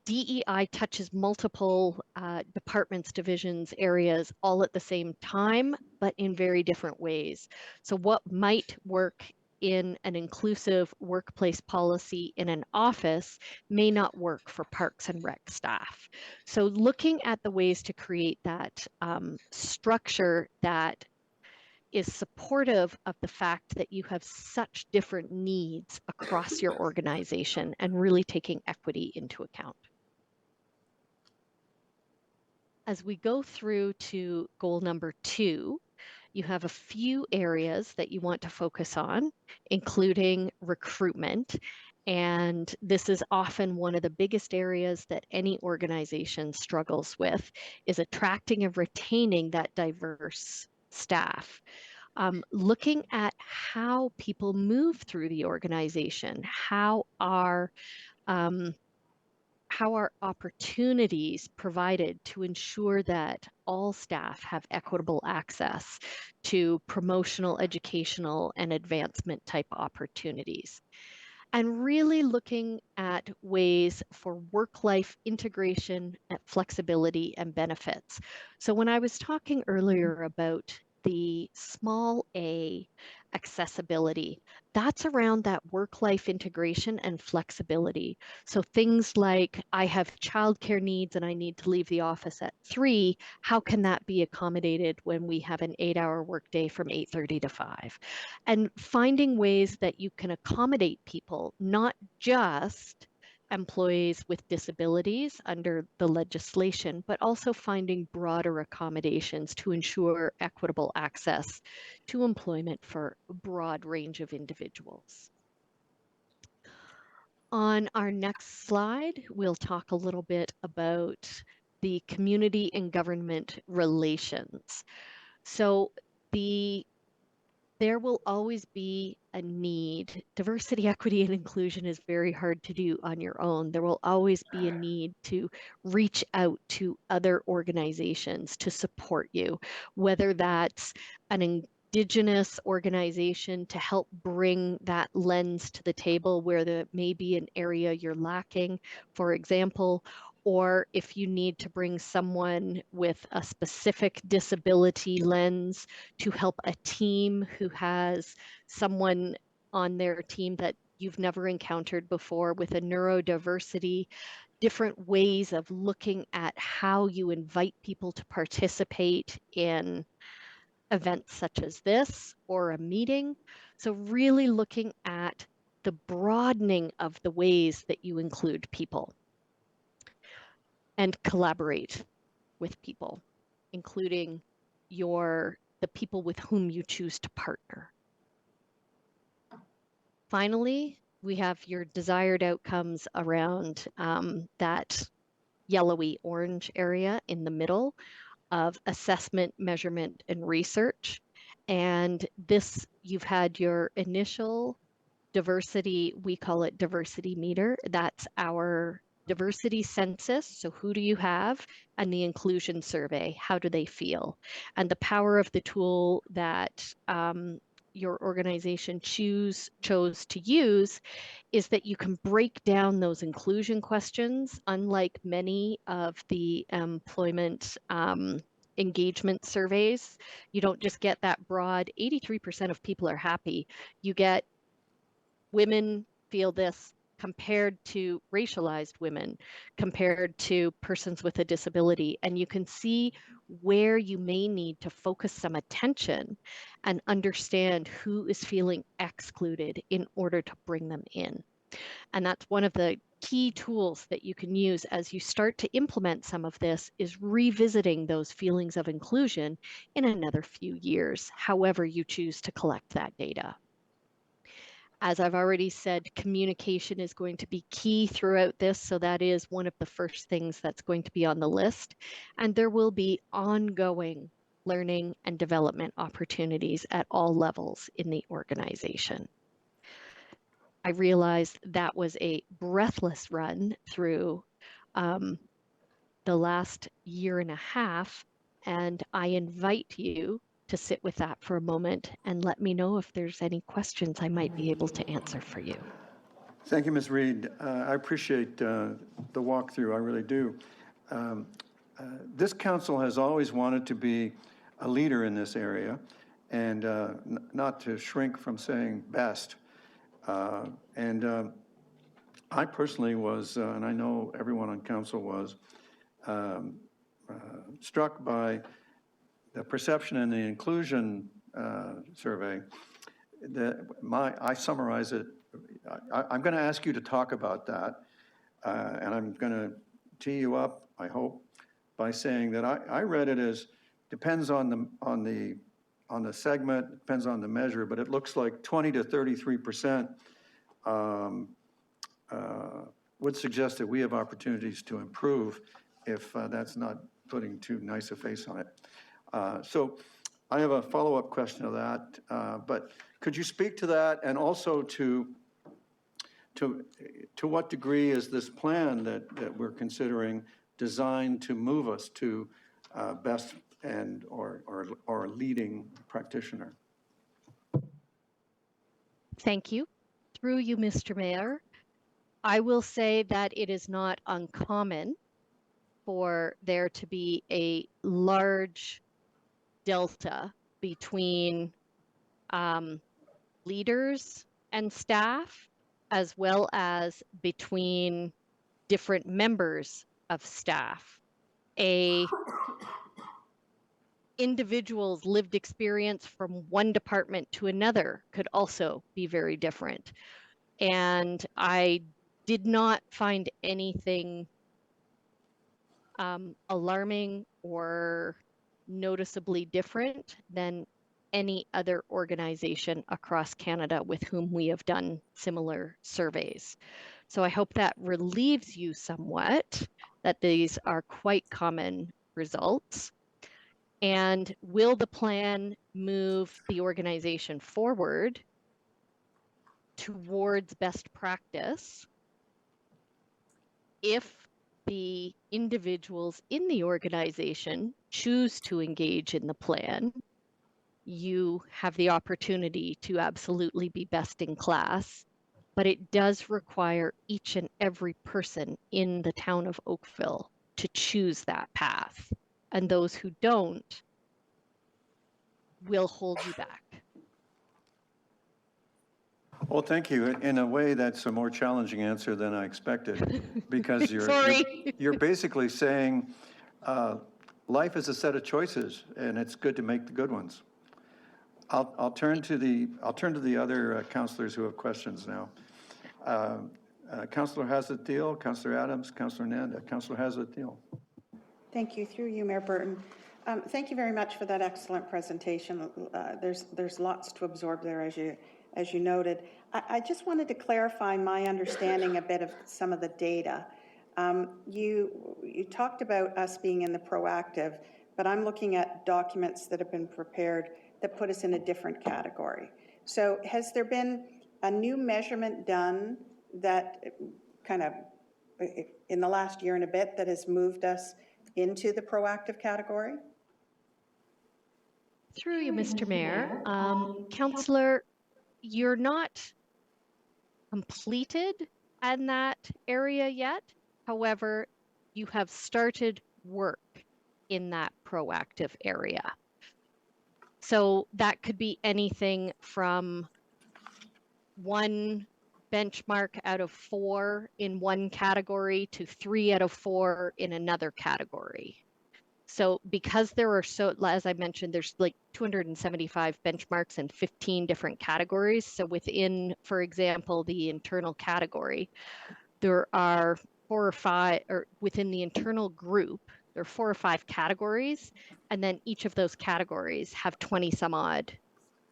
DEI touches multiple departments, divisions, areas all at the same time, but in very different ways. So what might work in an inclusive workplace policy in an office may not work for Parks and Rec staff. So looking at the ways to create that structure that is supportive of the fact that you have such different needs across your organization and really taking equity into account. As we go through to goal number 2, you have a few areas that you want to focus on, including recruitment. And this is often one of the biggest areas that any organization struggles with, is attracting and retaining that diverse staff. Looking at how people move through the organization, how are opportunities provided to ensure that all staff have equitable access to promotional, educational, and advancement type opportunities. And really looking at ways for work-life integration, flexibility, and benefits. So when I was talking earlier about the small a accessibility, that's around that work-life integration and flexibility. So things like, I have childcare needs and I need to leave the office at 3, how can that be accommodated when we have an 8-hour workday from 8:30 to 5? And finding ways that you can accommodate people, not just employees with disabilities under the legislation, but also finding broader accommodations to ensure equitable access to employment for a broad range of individuals. On our next slide, we'll talk a little bit about the community and government relations. So there will always be a need. Diversity, equity, and inclusion is very hard to do on your own. There will always be a need to reach out to other organizations to support you, whether that's an Indigenous organization to help bring that lens to the table where there may be an area you're lacking, for example, or if you need to bring someone with a specific disability lens to help a team who has someone on their team that you've never encountered before with a neurodiversity, different ways of looking at how you invite people to participate in events such as this or a meeting. So really looking at the broadening of the ways that you include people and collaborate with people, including the people with whom you choose to partner. Finally, we have your desired outcomes around that yellowy orange area in the middle of assessment, measurement, and research. And this, you've had your initial diversity, we call it diversity meter. That's our diversity census. So who do you have? And the inclusion survey, how do they feel? And the power of the tool that your organization chose to use is that you can break down those inclusion questions, unlike many of the employment engagement surveys. You don't just get that broad 83% of people are happy. You get women feel this compared to racialized women, compared to persons with a disability. And you can see where you may need to focus some attention and understand who is feeling excluded in order to bring them in. And that's one of the key tools that you can use as you start to implement some of this, is revisiting those feelings of inclusion in another few years, however you choose to collect that data. As I've already said, communication is going to be key throughout this, so that is one of the first things that's going to be on the list. And there will be ongoing learning and development opportunities at all levels in the organization. I realized that was a breathless run through the last year and a half, and I invite you to sit with that for a moment and let me know if there's any questions I might be able to answer for you. Thank you, Ms. Reed. I appreciate the walkthrough, I really do. This council has always wanted to be a leader in this area and not to shrink from saying best. I personally was, and I know everyone on council was, struck by the perception in the inclusion survey that I summarize it. I'm going to ask you to talk about that, and I'm going to tee you up, I hope, by saying that I read it as depends on the segment, depends on the measure, but it looks like 20 to 33% would suggest that we have opportunities to improve if that's not putting too nice a face on it. So I have a follow-up question to that, but could you speak to that, and also to what degree is this plan that we're considering designed to move us to best and or leading practitioner? Thank you. Through you, Mr. Mayor, I will say that it is not uncommon for there to be a large delta between leaders and staff, as well as between different members of staff. A individual's lived experience from one department to another could also be very different. And I did not find anything alarming or noticeably different than any other organization across Canada with whom we have done similar surveys. So I hope that relieves you somewhat that these are quite common results. And will the plan move the organization forward towards best practice if the individuals in the organization choose to engage in the plan? You have the opportunity to absolutely be best in class, but it does require each and every person in the town of Oakville to choose that path. And those who don't will hold you back. Well, thank you. In a way, that's a more challenging answer than I expected, because you're basically saying life is a set of choices, and it's good to make the good ones. I'll turn to the other councillors who have questions now. Councillor Hazlet-Thiel, Councillor Adams, Councillor Nanda. Councillor Hazlet-Thiel. Thank you. Through you, Mayor Burton. Thank you very much for that excellent presentation. There's lots to absorb there, as you noted. I just wanted to clarify my understanding a bit of some of the data. You talked about us being in the proactive, but I'm looking at documents that have been prepared that put us in a different category. So has there been a new measurement done that kind of in the last year and a bit that has moved us into the proactive category? Through you, Mr. Mayor. Councillor, you're not completed in that area yet. However, you have started work in that proactive area. So that could be anything from 1 benchmark out of 4 in one category to 3 out of 4 in another category. So because there are as I mentioned, there's like 275 benchmarks in 15 different categories. So within, for example, the internal category, there are 4 or 5, or within the internal group, there are 4 or 5 categories. And then each of those categories have 20 some odd,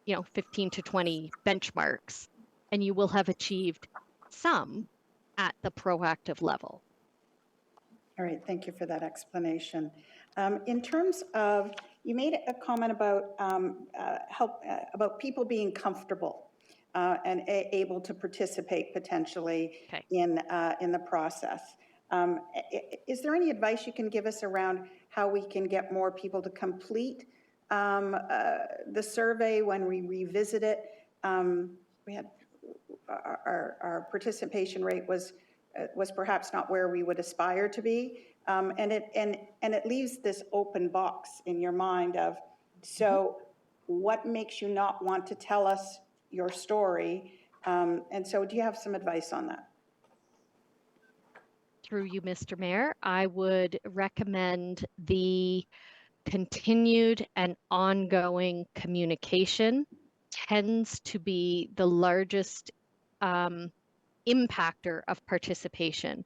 15 to 20 benchmarks. And you will have achieved some at the proactive level. All right, thank you for that explanation. In terms of, you made a comment about about people being comfortable and able to participate potentially in the process. Is there any advice you can give us around how we can get more people to complete the survey when we revisit it? We had our participation rate was perhaps not where we would aspire to be, and it leaves this open box in your mind of, so what makes you not want to tell us your story? And so, do you have some advice on that? Through you, Mr. Mayor, I would recommend the continued and ongoing communication tends to be the largest impactor of participation.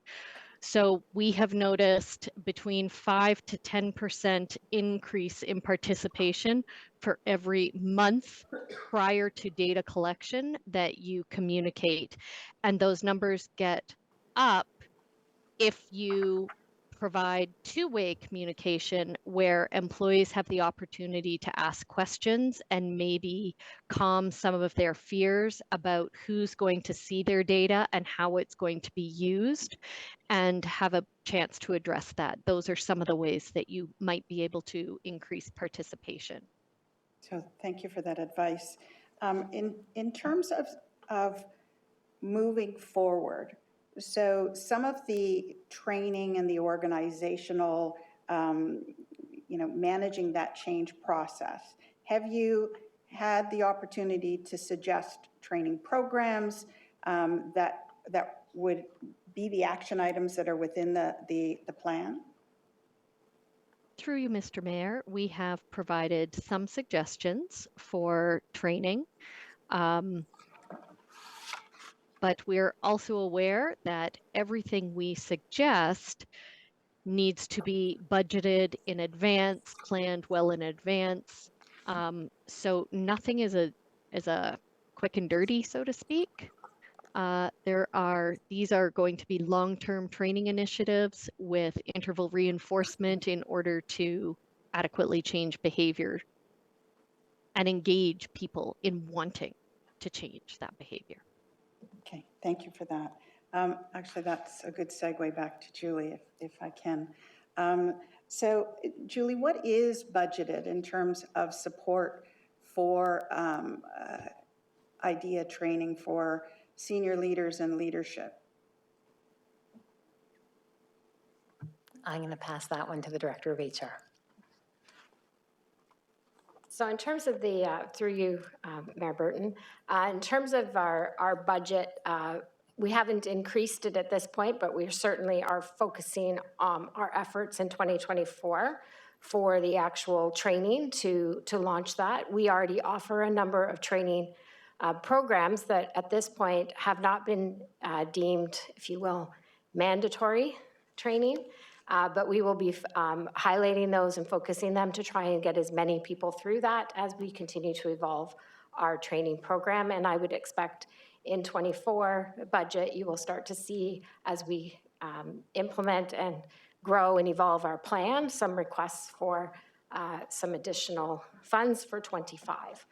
So we have noticed between 5 to 10% increase in participation for every month prior to data collection that you communicate. And those numbers get up if you provide two-way communication where employees have the opportunity to ask questions and maybe calm some of their fears about who's going to see their data and how it's going to be used, and have a chance to address that. Those are some of the ways that you might be able to increase participation. So thank you for that advice. In terms of moving forward, so some of the training and the organizational, managing that change process, have you had the opportunity to suggest training programs that would be the action items that are within the plan? Through you, Mr. Mayor, we have provided some suggestions for training. But we're also aware that everything we suggest needs to be budgeted in advance, planned well in advance. So nothing is a quick and dirty, so to speak. These are going to be long-term training initiatives with interval reinforcement in order to adequately change behavior and engage people in wanting to change that behavior. Okay, thank you for that. Actually, that's a good segue back to Julie, if I can. So, Julie, what is budgeted in terms of support for IDEA training for senior leaders and leadership? I'm going to pass that one to the Director of HR. So in terms of the, through you, Mayor Burton, in terms of our budget, we haven't increased it at this point, but we certainly are focusing our efforts in 2024 for the actual training to launch that. We already offer a number of training programs that at this point have not been deemed, if you will, mandatory training. But we will be highlighting those and focusing them to try and get as many people through that as we continue to evolve our training program. And I would expect in 24 budget, you will start to see as we implement and grow and evolve our plan, some requests for some additional funds for 25.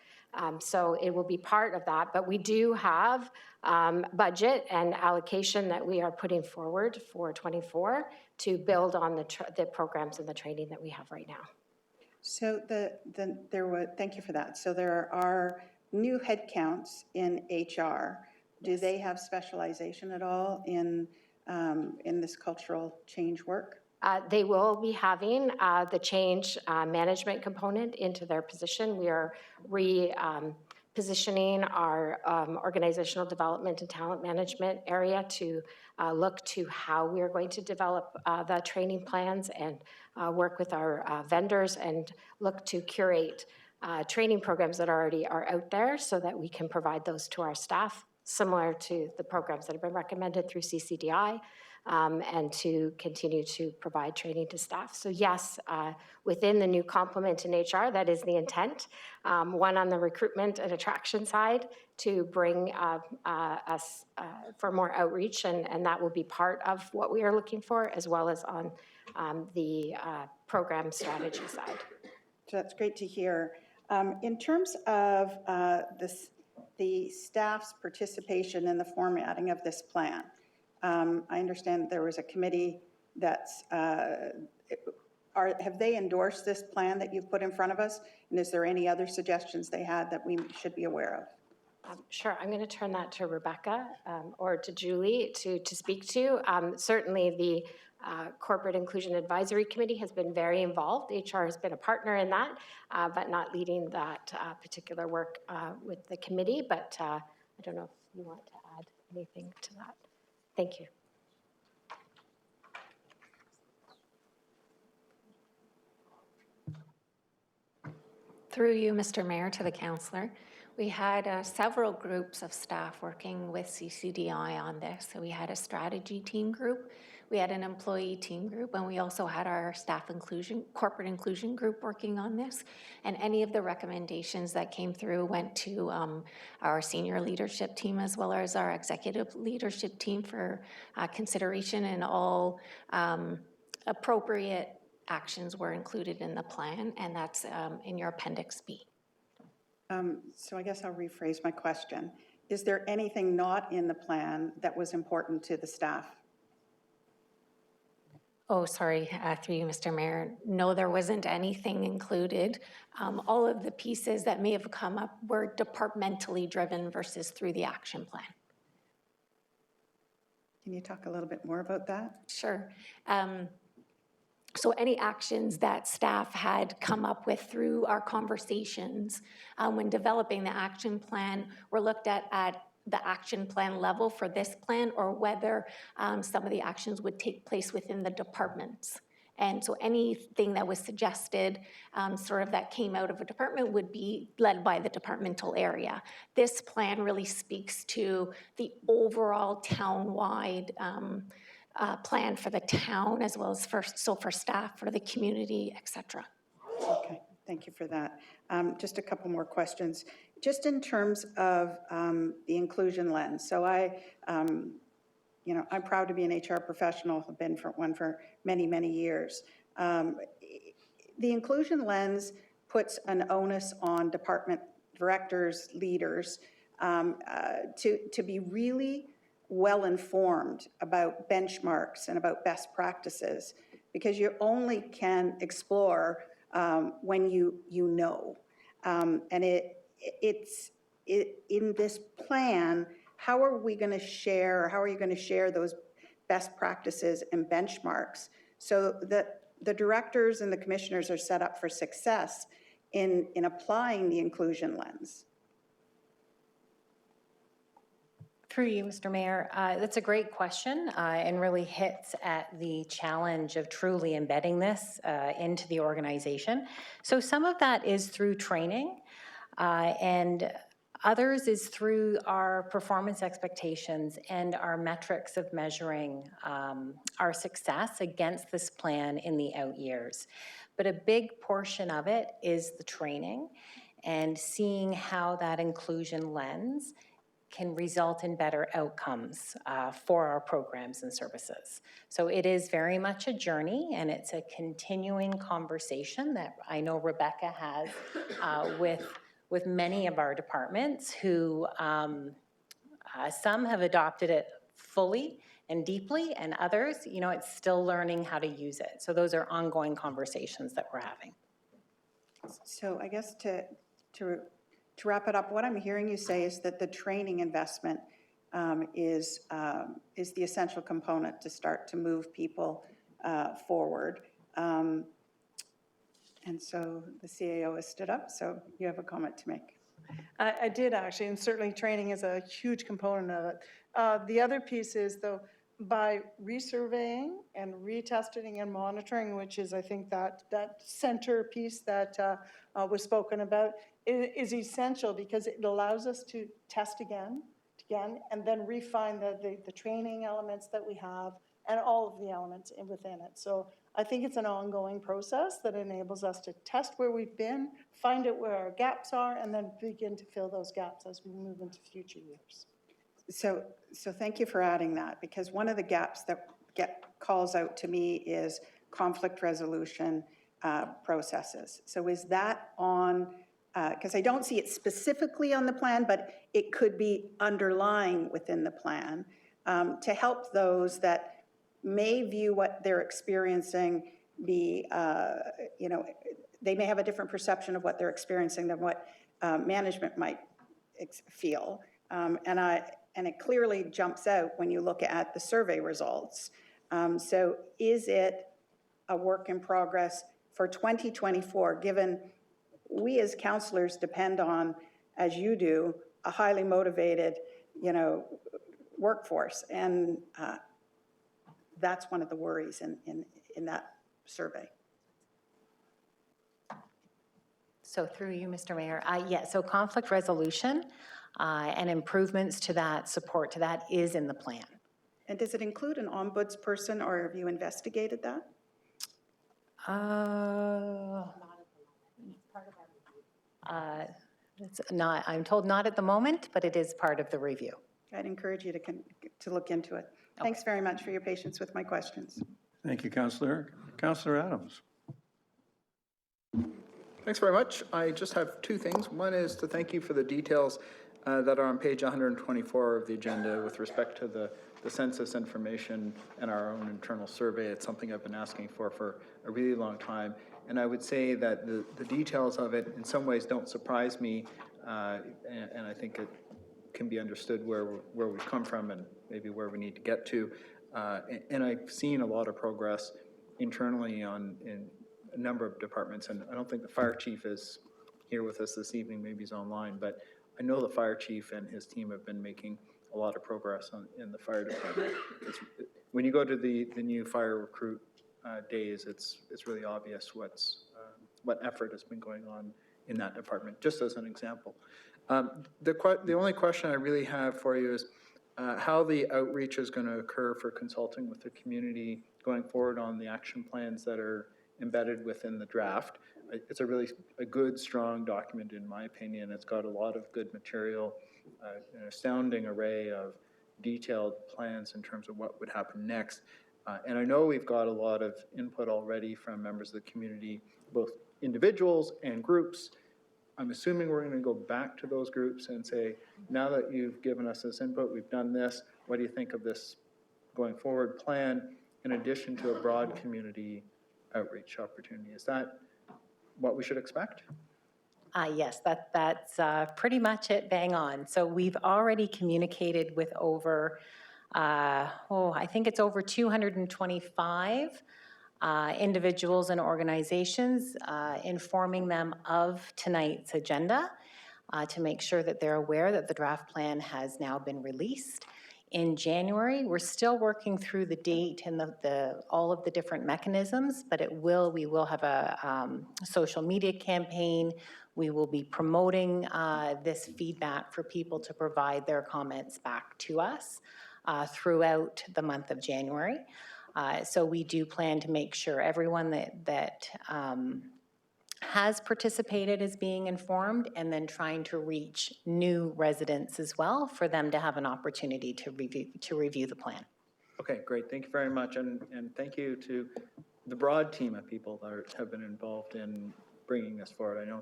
So it will be part of that, but we do have budget and allocation that we are putting forward for 24 to build on the programs and the training that we have right now. So thank you for that. So there are new headcounts in HR. Do they have specialization at all in this cultural change work? They will be having the change management component into their position. We are repositioning our organizational development and talent management area to look to how we are going to develop the training plans and work with our vendors and look to curate training programs that already are out there so that we can provide those to our staff, similar to the programs that have been recommended through CCDI. And to continue to provide training to staff. So yes, within the new complement in HR, that is the intent. One on the recruitment and attraction side to bring us for more outreach, and that will be part of what we are looking for, as well as on the program strategy side. So that's great to hear. In terms of the staff's participation in the formatting of this plan, I understand there was a committee that's, have they endorsed this plan that you've put in front of us? And is there any other suggestions they had that we should be aware of? Sure, I'm going to turn that to Rebecca or to Julie to speak to. Certainly the Corporate Inclusion Advisory Committee has been very involved. HR has been a partner in that, but not leading that particular work with the committee. But I don't know if you want to add anything to that. Thank you. Through you, Mr. Mayor, to the councillor. We had several groups of staff working with CCDI on this. So we had a strategy team group, we had an employee team group, and we also had our staff inclusion, corporate inclusion group working on this. And any of the recommendations that came through went to our senior leadership team as well as our executive leadership team for consideration, and all appropriate actions were included in the plan, and that's in your Appendix B. So I guess I'll rephrase my question. Is there anything not in the plan that was important to the staff? Oh, sorry, through you, Mr. Mayor. No, there wasn't anything included. All of the pieces that may have come up were departmentally driven versus through the action plan. Can you talk a little bit more about that? Sure. So any actions that staff had come up with through our conversations when developing the action plan were looked at the action plan level for this plan, or whether some of the actions would take place within the departments. And so anything that was suggested sort of that came out of a department would be led by the departmental area. This plan really speaks to the overall town-wide plan for the town, as well as for staff, for the community, et cetera. Okay, thank you for that. Just a couple more questions. Just in terms of the inclusion lens. So I'm proud to be an HR professional. I've been one for many, many years. The inclusion lens puts an onus on department directors, leaders, to be really well-informed about benchmarks and about best practices, because you only can explore when you know. And it's in this plan, how are we going to share, or how are you going to share those best practices and benchmarks so that the directors and the commissioners are set up for success in applying the inclusion lens? Through you, Mr. Mayor, that's a great question and really hits at the challenge of truly embedding this into the organization. So some of that is through training, and others is through our performance expectations and our metrics of measuring our success against this plan in the out years. But a big portion of it is the training and seeing how that inclusion lens can result in better outcomes for our programs and services. So it is very much a journey, and it's a continuing conversation that I know Rebecca has with many of our departments who some have adopted it fully and deeply, and others, it's still learning how to use it. So those are ongoing conversations that we're having. So I guess to wrap it up, what I'm hearing you say is that the training investment is the essential component to start to move people forward. And so the CAO has stood up, so you have a comment to make. I did actually, and certainly training is a huge component of it. The other piece is, though, by resurveying and retesting and monitoring, which is, I think, that center piece that was spoken about, is essential, because it allows us to test again, and then refine the training elements that we have and all of the elements within it. So I think it's an ongoing process that enables us to test where we've been, find out where our gaps are, and then begin to fill those gaps as we move into future years. So thank you for adding that, because one of the gaps that calls out to me is conflict resolution processes. So is that on, because I don't see it specifically on the plan, but it could be underlying within the plan. to help those that may view what they're experiencing be, they may have a different perception of what they're experiencing than what management might feel. And it clearly jumps out when you look at the survey results. So is it a work in progress for 2024, given we as counselors depend on, as you do, a highly motivated, workforce, and that's one of the worries in that survey. So through you, Mr. Mayor, so conflict resolution and improvements to that, support to that is in the plan. And does it include an ombudsperson, or have you investigated that? It's not, I'm told not at the moment, but it is part of the review. I'd encourage you to look into it. Thanks very much for your patience with my questions. Thank you, Councillor. Councillor Adams. Thanks very much. I just have two things. One is to thank you for the details that are on page 124 of the agenda with respect to the census information and our own internal survey. It's something I've been asking for a really long time. And I would say that the details of it in some ways don't surprise me, and I think it can be understood where we've come from and maybe where we need to get to. And I've seen a lot of progress internally in a number of departments, and I don't think the fire chief is here with us this evening, maybe he's online, but I know the fire chief and his team have been making a lot of progress in the fire department. When you go to the new fire recruit days, it's really obvious what effort has been going on in that department, just as an example. The only question I really have for you is how the outreach is going to occur for consulting with the community going forward on the action plans that are embedded within the draft. It's a good, strong document in my opinion. It's got a lot of good material, an astounding array of detailed plans in terms of what would happen next. And I know we've got a lot of input already from members of the community, both individuals and groups. I'm assuming we're going to go back to those groups and say, now that you've given us this input, we've done this, what do you think of this going forward plan, in addition to a broad community outreach opportunity? Is that what we should expect? Yes, that's pretty much it, bang on. So we've already communicated with over, I think it's over 225 individuals and organizations, informing them of tonight's agenda to make sure that they're aware that the draft plan has now been released. In January, we're still working through the date and all of the different mechanisms, but we will have a social media campaign. We will be promoting this feedback for people to provide their comments back to us throughout the month of January. So we do plan to make sure everyone that has participated is being informed, and then trying to reach new residents as well for them to have an opportunity to review the plan. Okay, great. Thank you very much. And thank you to the broad team of people that have been involved in bringing this forward. I know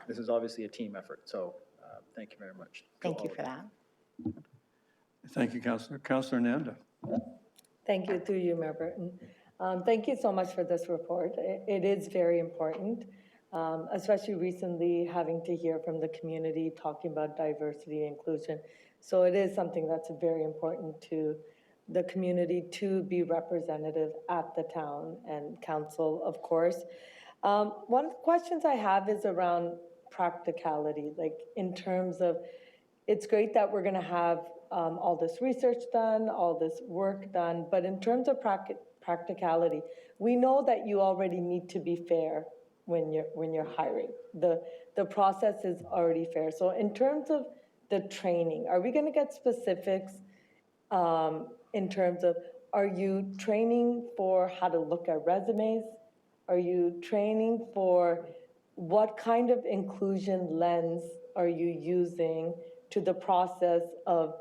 this is obviously a team effort. So thank you very much. Thank you for that. Thank you, Councillor. Councillor Nanda. Thank you, through you, Mayor Burton. Thank you so much for this report. It is very important, especially recently having to hear from the community talking about diversity and inclusion. So it is something that's very important to the community to be representative at the town and council, of course. One of the questions I have is around practicality, like in terms of, it's great that we're gonna have all this research done, all this work done, but in terms of practicality, we know that you already need to be fair when you're hiring. The process is already fair. So in terms of the training, are we going to get specifics in terms of, are you training for how to look at resumes? Are you training for what kind of inclusion lens are you using to the process of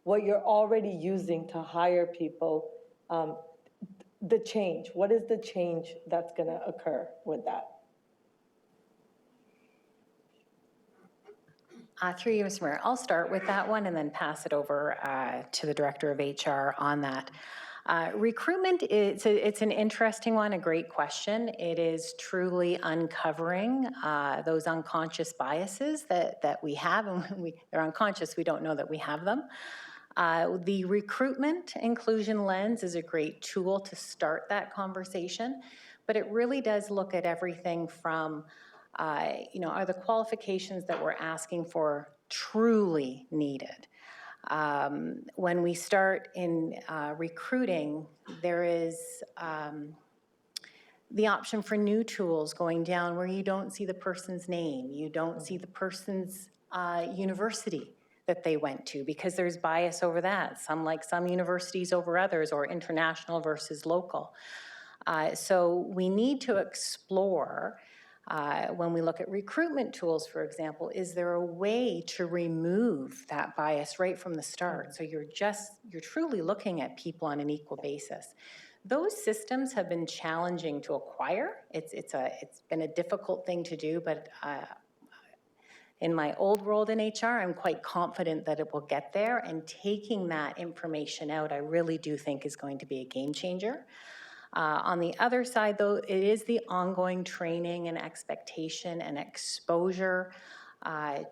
what you're already using to hire people? The change, what is the change that's going to occur with that? Through you, Mr. Mayor, I'll start with that one and then pass it over to the Director of HR on that. Recruitment, it's an interesting one, a great question. It is truly uncovering those unconscious biases that we have, and when they're unconscious, we don't know that we have them. The recruitment inclusion lens is a great tool to start that conversation, but it really does look at everything from are the qualifications that we're asking for truly needed? When we start in recruiting, there is the option for new tools going down where you don't see the person's name, you don't see the person's university that they went to, because there's bias over that. Some like some universities over others, or international versus local. So we need to explore when we look at recruitment tools, for example, is there a way to remove that bias right from the start? So you're truly looking at people on an equal basis. Those systems have been challenging to acquire. It's been a difficult thing to do, but in my old world in HR, I'm quite confident that it will get there, and taking that information out, I really do think is going to be a game changer. On the other side, though, it is the ongoing training and expectation and exposure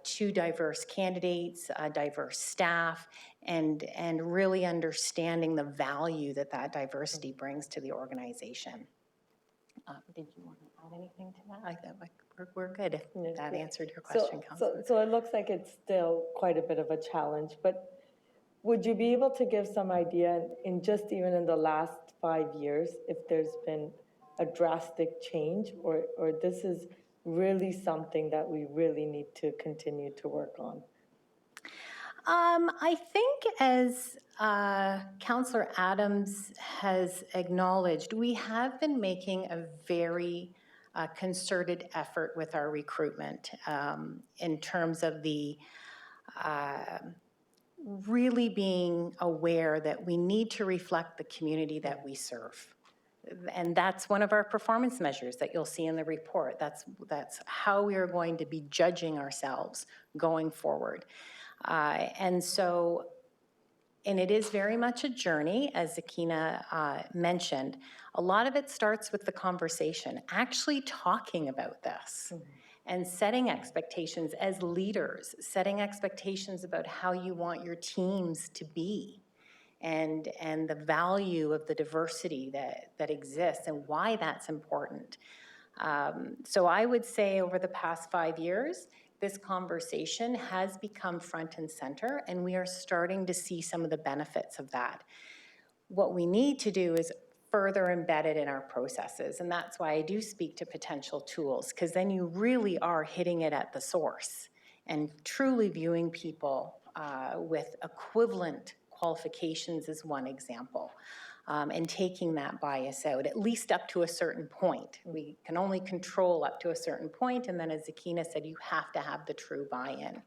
to diverse candidates, diverse staff, and really understanding the value that diversity brings to the organization. Did you want to add anything to that? We're good if that answered your question, Councillor. So it looks like it's still quite a bit of a challenge, but would you be able to give some idea in just even in the last 5 years if there's been a drastic change, or this is really something that we really need to continue to work on? I think, as Councillor Adams has acknowledged, we have been making a very concerted effort with our recruitment in terms of the really being aware that we need to reflect the community that we serve. And that's one of our performance measures that you'll see in the report. That's how we are going to be judging ourselves going forward. And it is very much a journey, as Zakina mentioned. A lot of it starts with the conversation, actually talking about this. And setting expectations as leaders, setting expectations about how you want your teams to be, and the value of the diversity that exists and why that's important. So I would say over the past 5 years, this conversation has become front and center, and we are starting to see some of the benefits of that. What we need to do is further embedded in our processes. And that's why I do speak to potential tools, because then you really are hitting it at the source and truly viewing people with equivalent qualifications is one example, and taking that bias out, at least up to a certain point. We can only control up to a certain point, and then as Zakina said, you have to have the true buy-in.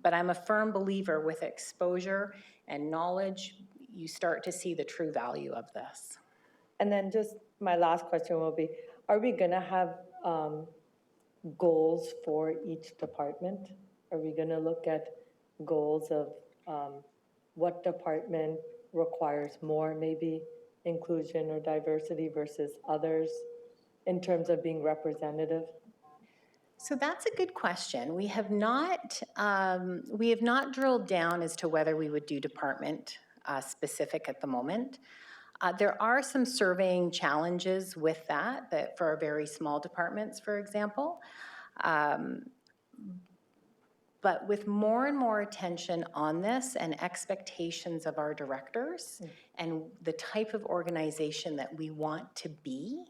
But I'm a firm believer with exposure and knowledge, you start to see the true value of this. And then just my last question will be, are we going to have goals for each department? Are we going to look at goals of what department requires more maybe inclusion or diversity versus others in terms of being representative? So that's a good question. We have not drilled down as to whether we would do department specific at the moment. There are some surveying challenges with that for our very small departments, for example. But with more and more attention on this and expectations of our directors and the type of organization that we want to be,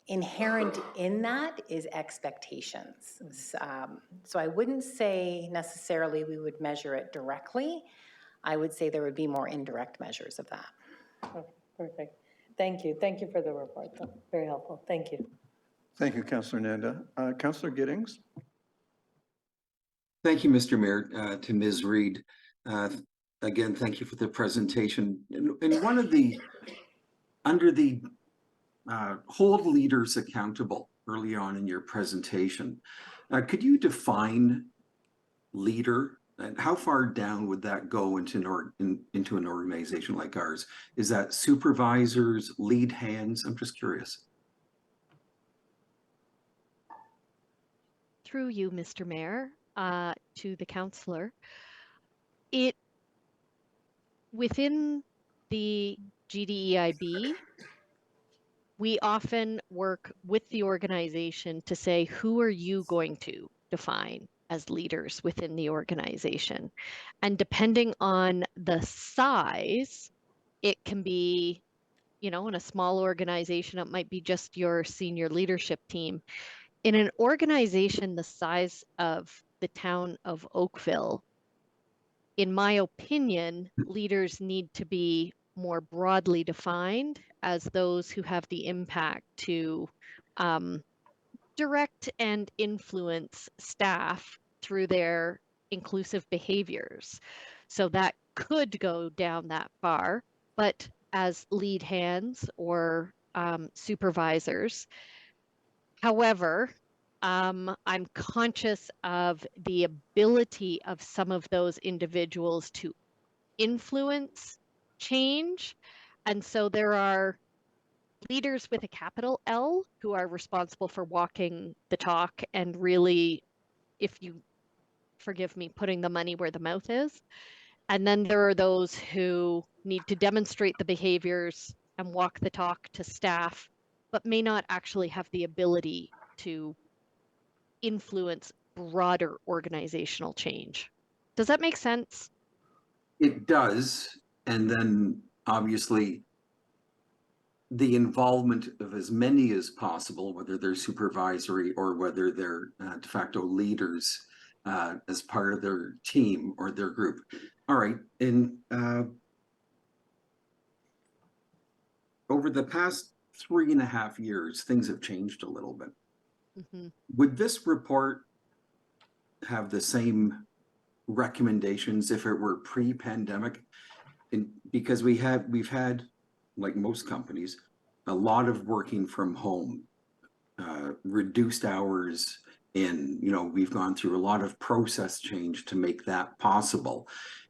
inherent in that is expectations. So I wouldn't say necessarily we would measure it directly. I would say there would be more indirect measures of that. Okay, perfect. Thank you. Thank you for the report. Very helpful. Thank you. Thank you, Councillor Nanda. Councillor Giddings? Thank you, Mr. Mayor, to Ms. Reid. Again, thank you for the presentation. And one of the, under the hold leaders accountable, early on in your presentation. Could you define leader? And how far down would that go into into an organization like ours? Is that supervisors, lead hands? I'm just curious. Through you, Mr. Mayor, to the councillor, within the GDEIB, we often work with the organization to say, who are you going to define as leaders within the organization? And depending on the size, it can be, in a small organization, it might be just your senior leadership team. In an organization the size of the town of Oakville, in my opinion, leaders need to be more broadly defined as those who have the impact to direct and influence staff through their inclusive behaviors. So that could go down that far, but as lead hands or supervisors. However, I'm conscious of the ability of some of those individuals to influence change. And so there are leaders with a capital L who are responsible for walking the talk and really, if you forgive me, putting the money where the mouth is. And then there are those who need to demonstrate the behaviors and walk the talk to staff, but may not actually have the ability to influence broader organizational change. Does that make sense? It does. And then obviously the involvement of as many as possible, whether they're supervisory or whether they're de facto leaders as part of their team or their group. All right. And over the past 3.5 years, things have changed a little bit. Mm-hmm. Would this report have the same recommendations if it were pre-pandemic? Because we've had, like most companies, a lot of working from home, reduced hours, and we've gone through a lot of process change to make that possible.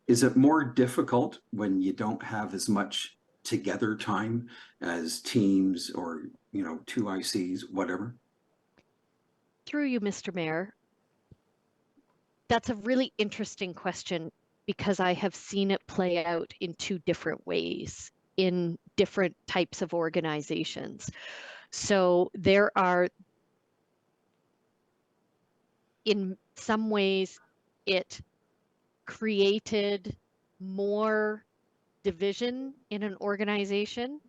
Is it more difficult when you don't have as much together time as teams or two ICs, whatever? Through you, Mr. Mayor, that's a really interesting question because I have seen it play out in two different ways in different types of organizations. So there are, in some ways, it created more division in an organization.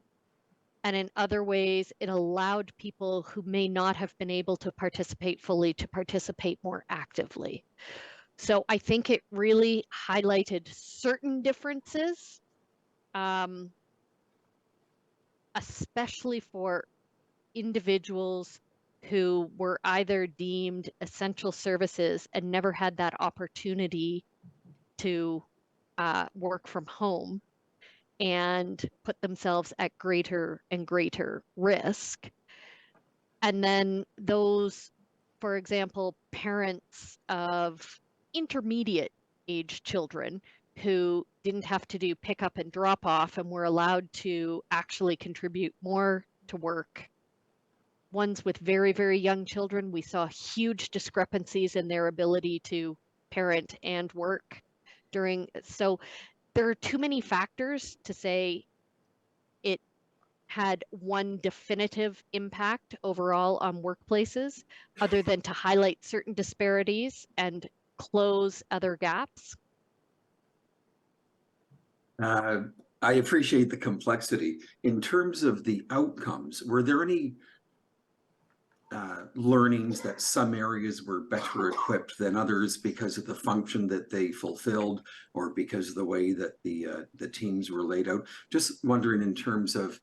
And in other ways, it allowed people who may not have been able to participate fully to participate more actively. So I think it really highlighted certain differences, especially for individuals who were either deemed essential services and never had that opportunity to work from home and put themselves at greater and greater risk. And then those, for example, parents of intermediate age children who didn't have to do pick up and drop off and were allowed to actually contribute more to work. Ones with very, very young children, we saw huge discrepancies in their ability to parent and work during. So there are too many factors to say it had one definitive impact overall on workplaces, other than to highlight certain disparities and close other gaps. I appreciate the complexity. In terms of the outcomes, were there any learnings that some areas were better equipped than others because of the function that they fulfilled or because of the way that the teams were laid out? Just wondering in terms of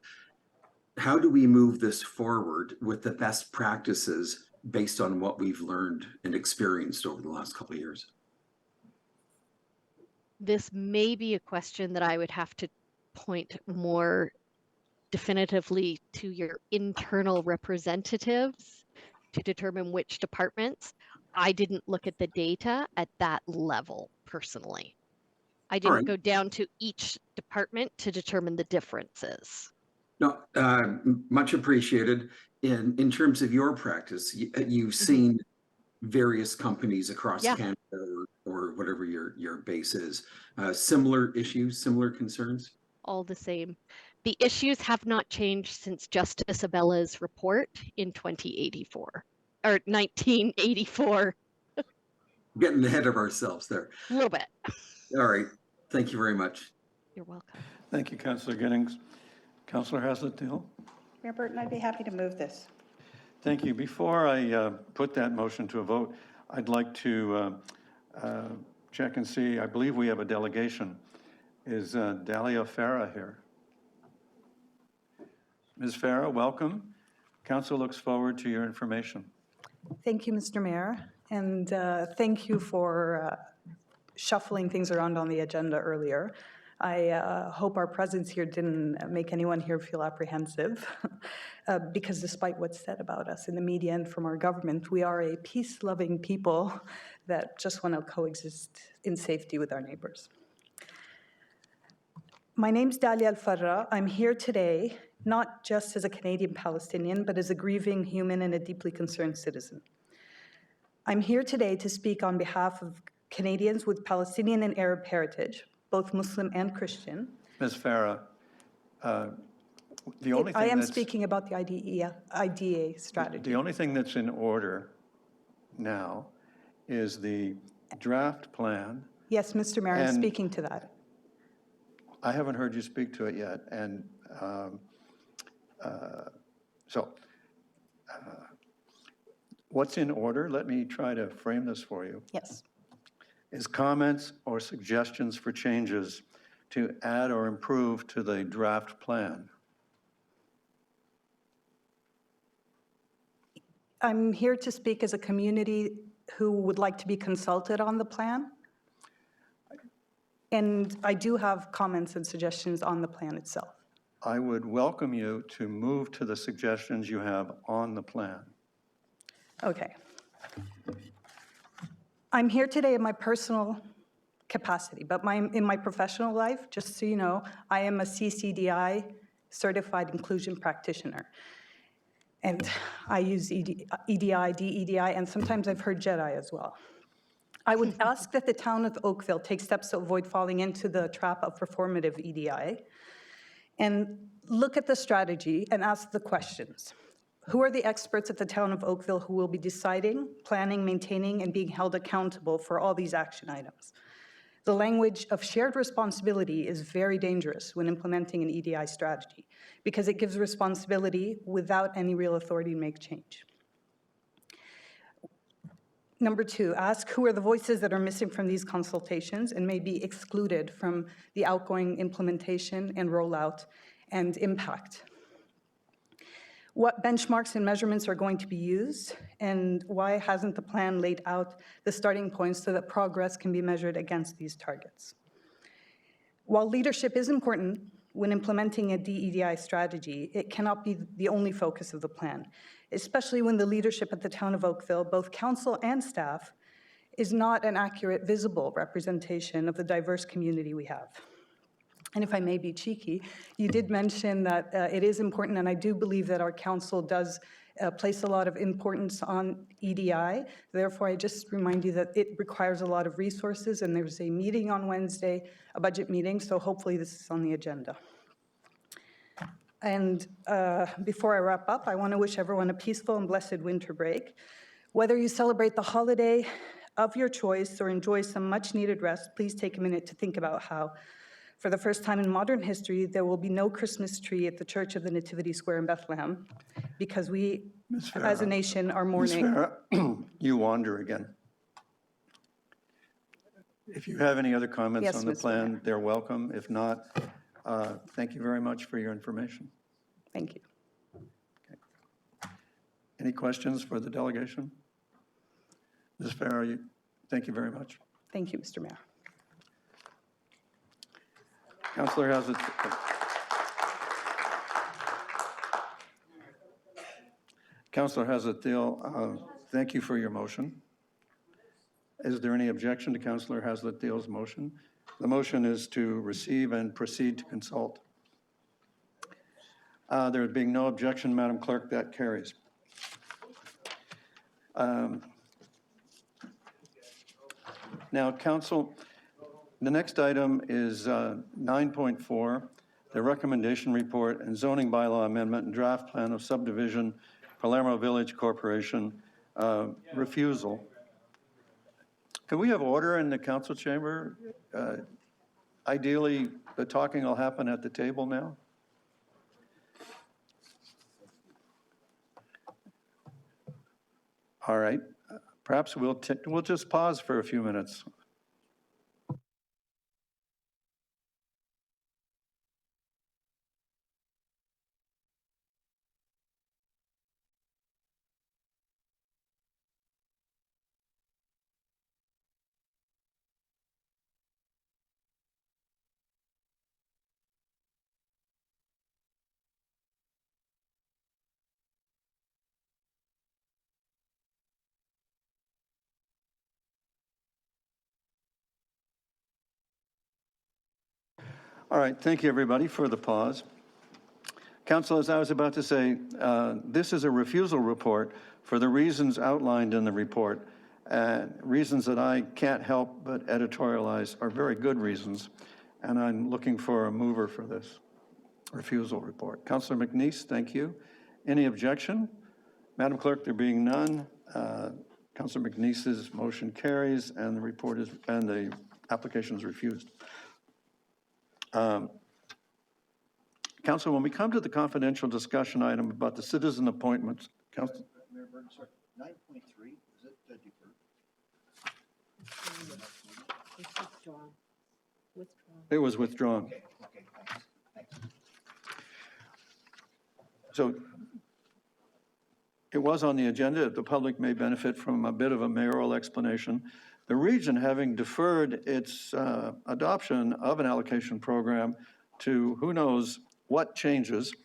how do we move this forward with the best practices based on what we've learned and experienced over the last couple of years? This may be a question that I would have to point more definitively to your internal representatives to determine which departments. I didn't look at the data at that level personally. I didn't go down to each department to determine the differences. No, much appreciated. In terms of your practice, you've seen various companies across Canada or whatever your base is. Similar issues, similar concerns? All the same. The issues have not changed since Justice Abella's report in 2084 or 1984. Getting ahead of ourselves there. A little bit. All right. Thank you very much. You're welcome. Thank you, Councillor Giddings. Councillor Haslett-Deal. Mayor Burton, I'd be happy to move this. Thank you. Before I put that motion to a vote, I'd like to check and see. I believe we have a delegation. Is Dalia Farah here? Ms. Farah, welcome. Council looks forward to your information. Thank you, Mr. Mayor, and thank you for shuffling things around on the agenda earlier. I hope our presence here didn't make anyone here feel apprehensive, because despite what's said about us in the media and from our government, we are a peace-loving people that just want to coexist in safety with our neighbors. My name's Dalia Al-Farra. I'm here today not just as a Canadian Palestinian, but as a grieving human and a deeply concerned citizen. I'm here today to speak on behalf of Canadians with Palestinian and Arab heritage, both Muslim and Christian. Ms. Farah, the only thing I am speaking about the IDA strategy. The only thing that's in order now is the draft plan. Yes, Mr. Mayor, I'm speaking to that. I haven't heard you speak to it yet, and what's in order? Let me try to frame this for you. Yes. Is comments or suggestions for changes to add or improve to the draft plan. I'm here to speak as a community who would like to be consulted on the plan. And I do have comments and suggestions on the plan itself. I would welcome you to move to the suggestions you have on the plan. Okay. I'm here today in my personal capacity, but in my professional life, just so you know, I am a CCDI certified inclusion practitioner. And I use EDI, DEDI, and sometimes I've heard JEDI as well. I would ask that the town of Oakville take steps to avoid falling into the trap of performative EDI and look at the strategy and ask the questions. Who are the experts at the town of Oakville who will be deciding, planning, maintaining, and being held accountable for all these action items? The language of shared responsibility is very dangerous when implementing an EDI strategy because it gives responsibility without any real authority to make change. Number two, ask who are the voices that are missing from these consultations and may be excluded from the outgoing implementation and rollout and impact. What benchmarks and measurements are going to be used, and why hasn't the plan laid out the starting points so that progress can be measured against these targets? While leadership is important when implementing a DEDI strategy, it cannot be the only focus of the plan, especially when the leadership at the town of Oakville, both council and staff, is not an accurate, visible representation of the diverse community we have. And if I may be cheeky, you did mention that it is important, and I do believe that our council does place a lot of importance on EDI. Therefore, I just remind you that it requires a lot of resources, and there's a meeting on Wednesday, a budget meeting, so hopefully this is on the agenda. And before I wrap up, I want to wish everyone a peaceful and blessed winter break. Whether you celebrate the holiday of your choice or enjoy some much-needed rest, please take a minute to think about how, for the first time in modern history, there will be no Christmas tree at the Church of the Nativity Square in Bethlehem because we, as a nation, are mourning. Ms. Farah, you wander again. If you have any other comments on the plan, they're welcome. If not, thank you very much for your information. Thank you. Okay. Any questions for the delegation? Ms. Farah, thank you very much. Thank you, Mr. Mayor. Councillor Haslett. Councillor Hazlet-Thiel, thank you for your motion. Is there any objection to Councillor Hazlet-Thiel's motion? The motion is to receive and proceed to consult. There being no objection, Madam Clerk, that carries. Now, Council, the next item is 9.4, the recommendation report and zoning bylaw amendment and draft plan of subdivision Palermo Village Corporation refusal. Can we have order in the council chamber? Ideally, the talking will happen at the table now. All right, perhaps we'll just pause for a few minutes. All right, thank you, everybody, for the pause. Council, as I was about to say, this is a refusal report for the reasons outlined in the report, reasons that I can't help but editorialize are very good reasons, and I'm looking for a mover for this refusal report. Councillor McNeice, thank you. Any objection? Madam Clerk, there being none, Councillor McNeice's motion carries, and the report is, and the application is refused. Council, when we come to the confidential discussion item about the citizen appointments, Council. Mayor Burton, sorry, 9.3, is it deferred? It's withdrawn. It was withdrawn. Okay, thanks. So it was on the agenda. The public may benefit from a bit of a mayoral explanation. The region, having deferred its adoption of an allocation program to who knows what changes,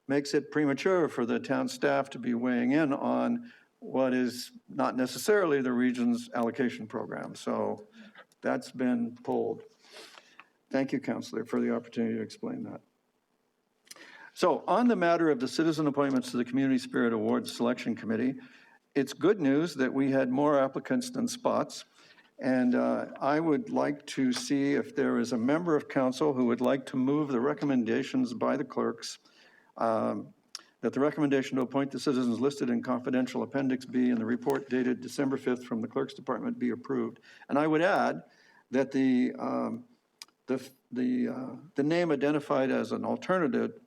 makes it premature for the town staff to be weighing in on what is not necessarily the region's allocation program. So that's been pulled. Thank you, Councillor, for the opportunity to explain that. So on the matter of the citizen appointments to the Community Spirit Awards Selection Committee, it's good news that we had more applicants than spots. And I would like to see if there is a member of council who would like to move the recommendations by the clerks, that the recommendation to appoint the citizens listed in confidential Appendix B in the report dated December 5th from the Clerk's Department be approved. And I would add that the name identified as an alternate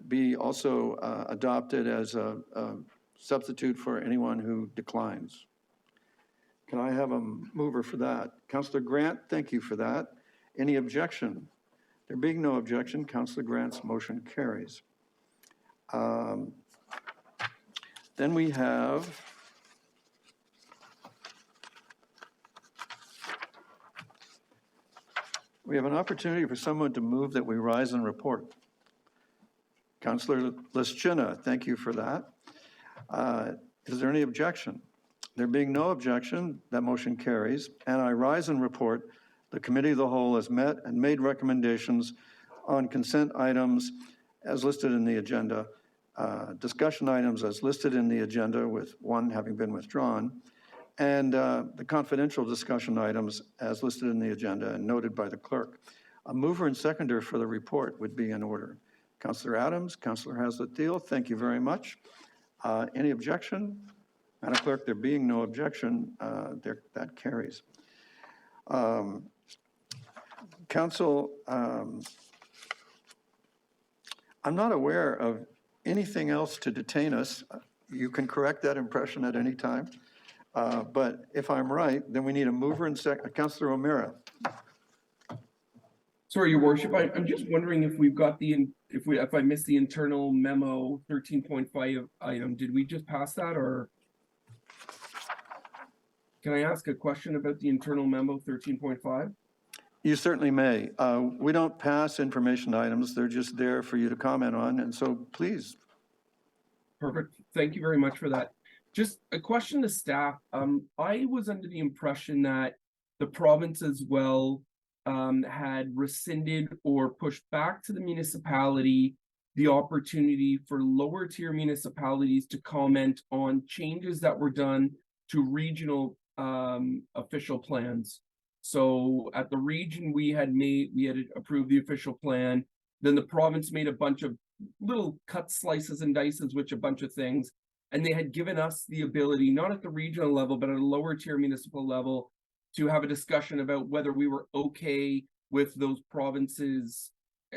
be also adopted as a substitute for anyone who declines. Can I have a mover for that? Councillor Grant, thank you for that. Any objection? There being no objection, Councillor Grant's motion carries. Then we have an opportunity for someone to move that we rise and report. Councillor Lischina, thank you for that. Is there any objection? There being no objection, that motion carries, and I rise and report the Committee of the Whole has met and made recommendations on consent items as listed in the agenda, discussion items as listed in the agenda with one having been withdrawn, and the confidential discussion items as listed in the agenda and noted by the clerk. A mover and seconder for the report would be in order. Councillor Adams, Councillor Hazlet-Thiel, thank you very much. Any objection? Madam Clerk, there being no objection, that carries. Council, I'm not aware of anything else to detain us. You can correct that impression at any time. But if I'm right, then we need a mover and second. Councillor O'Meara. Sorry, Your Worship, I'm just wondering if we've got if I missed the internal memo 13.5 item, did we just pass that, or? Can I ask a question about the internal memo 13.5? You certainly may. We don't pass information items. They're just there for you to comment on, and so please. Perfect. Thank you very much for that. Just a question to staff. I was under the impression that the province as well had rescinded or pushed back to the municipality the opportunity for lower tier municipalities to comment on changes that were done to regional official plans. So at the region, we had approved the official plan. Then the province made a bunch of little cut slices and dices, which a bunch of things. And they had given us the ability, not at the regional level, but at a lower tier municipal level, to have a discussion about whether we were okay with those provinces.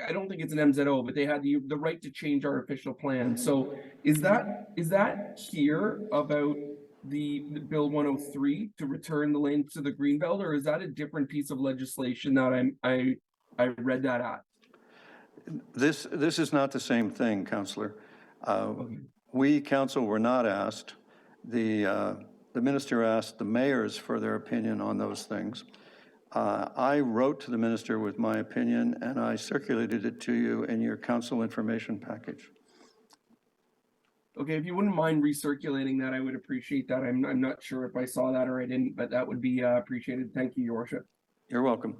I don't think it's an MZO, but they had the right to change our official plan. So is that here about the Bill 103 to return the land to the Greenbelt, or is that a different piece of legislation that I read that at? This is not the same thing, Councillor. We, council, were not asked. The minister asked the mayors for their opinion on those things. I wrote to the minister with my opinion, and I circulated it to you in your council information package. Okay, if you wouldn't mind recirculating that, I would appreciate that. I'm not sure if I saw that or I didn't, but that would be appreciated. Thank you, Your Worship. You're welcome.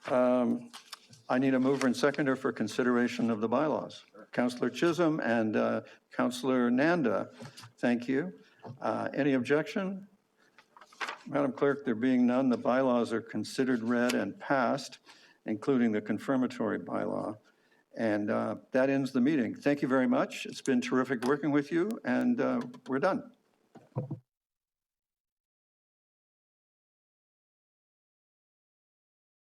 I need a mover and seconder for consideration of the bylaws. Councillor Chisholm and Councillor Nanda, thank you. Any objection? Madam Clerk, there being none, the bylaws are considered read and passed, including the confirmatory bylaw. And that ends the meeting. Thank you very much. It's been terrific working with you, and we're done.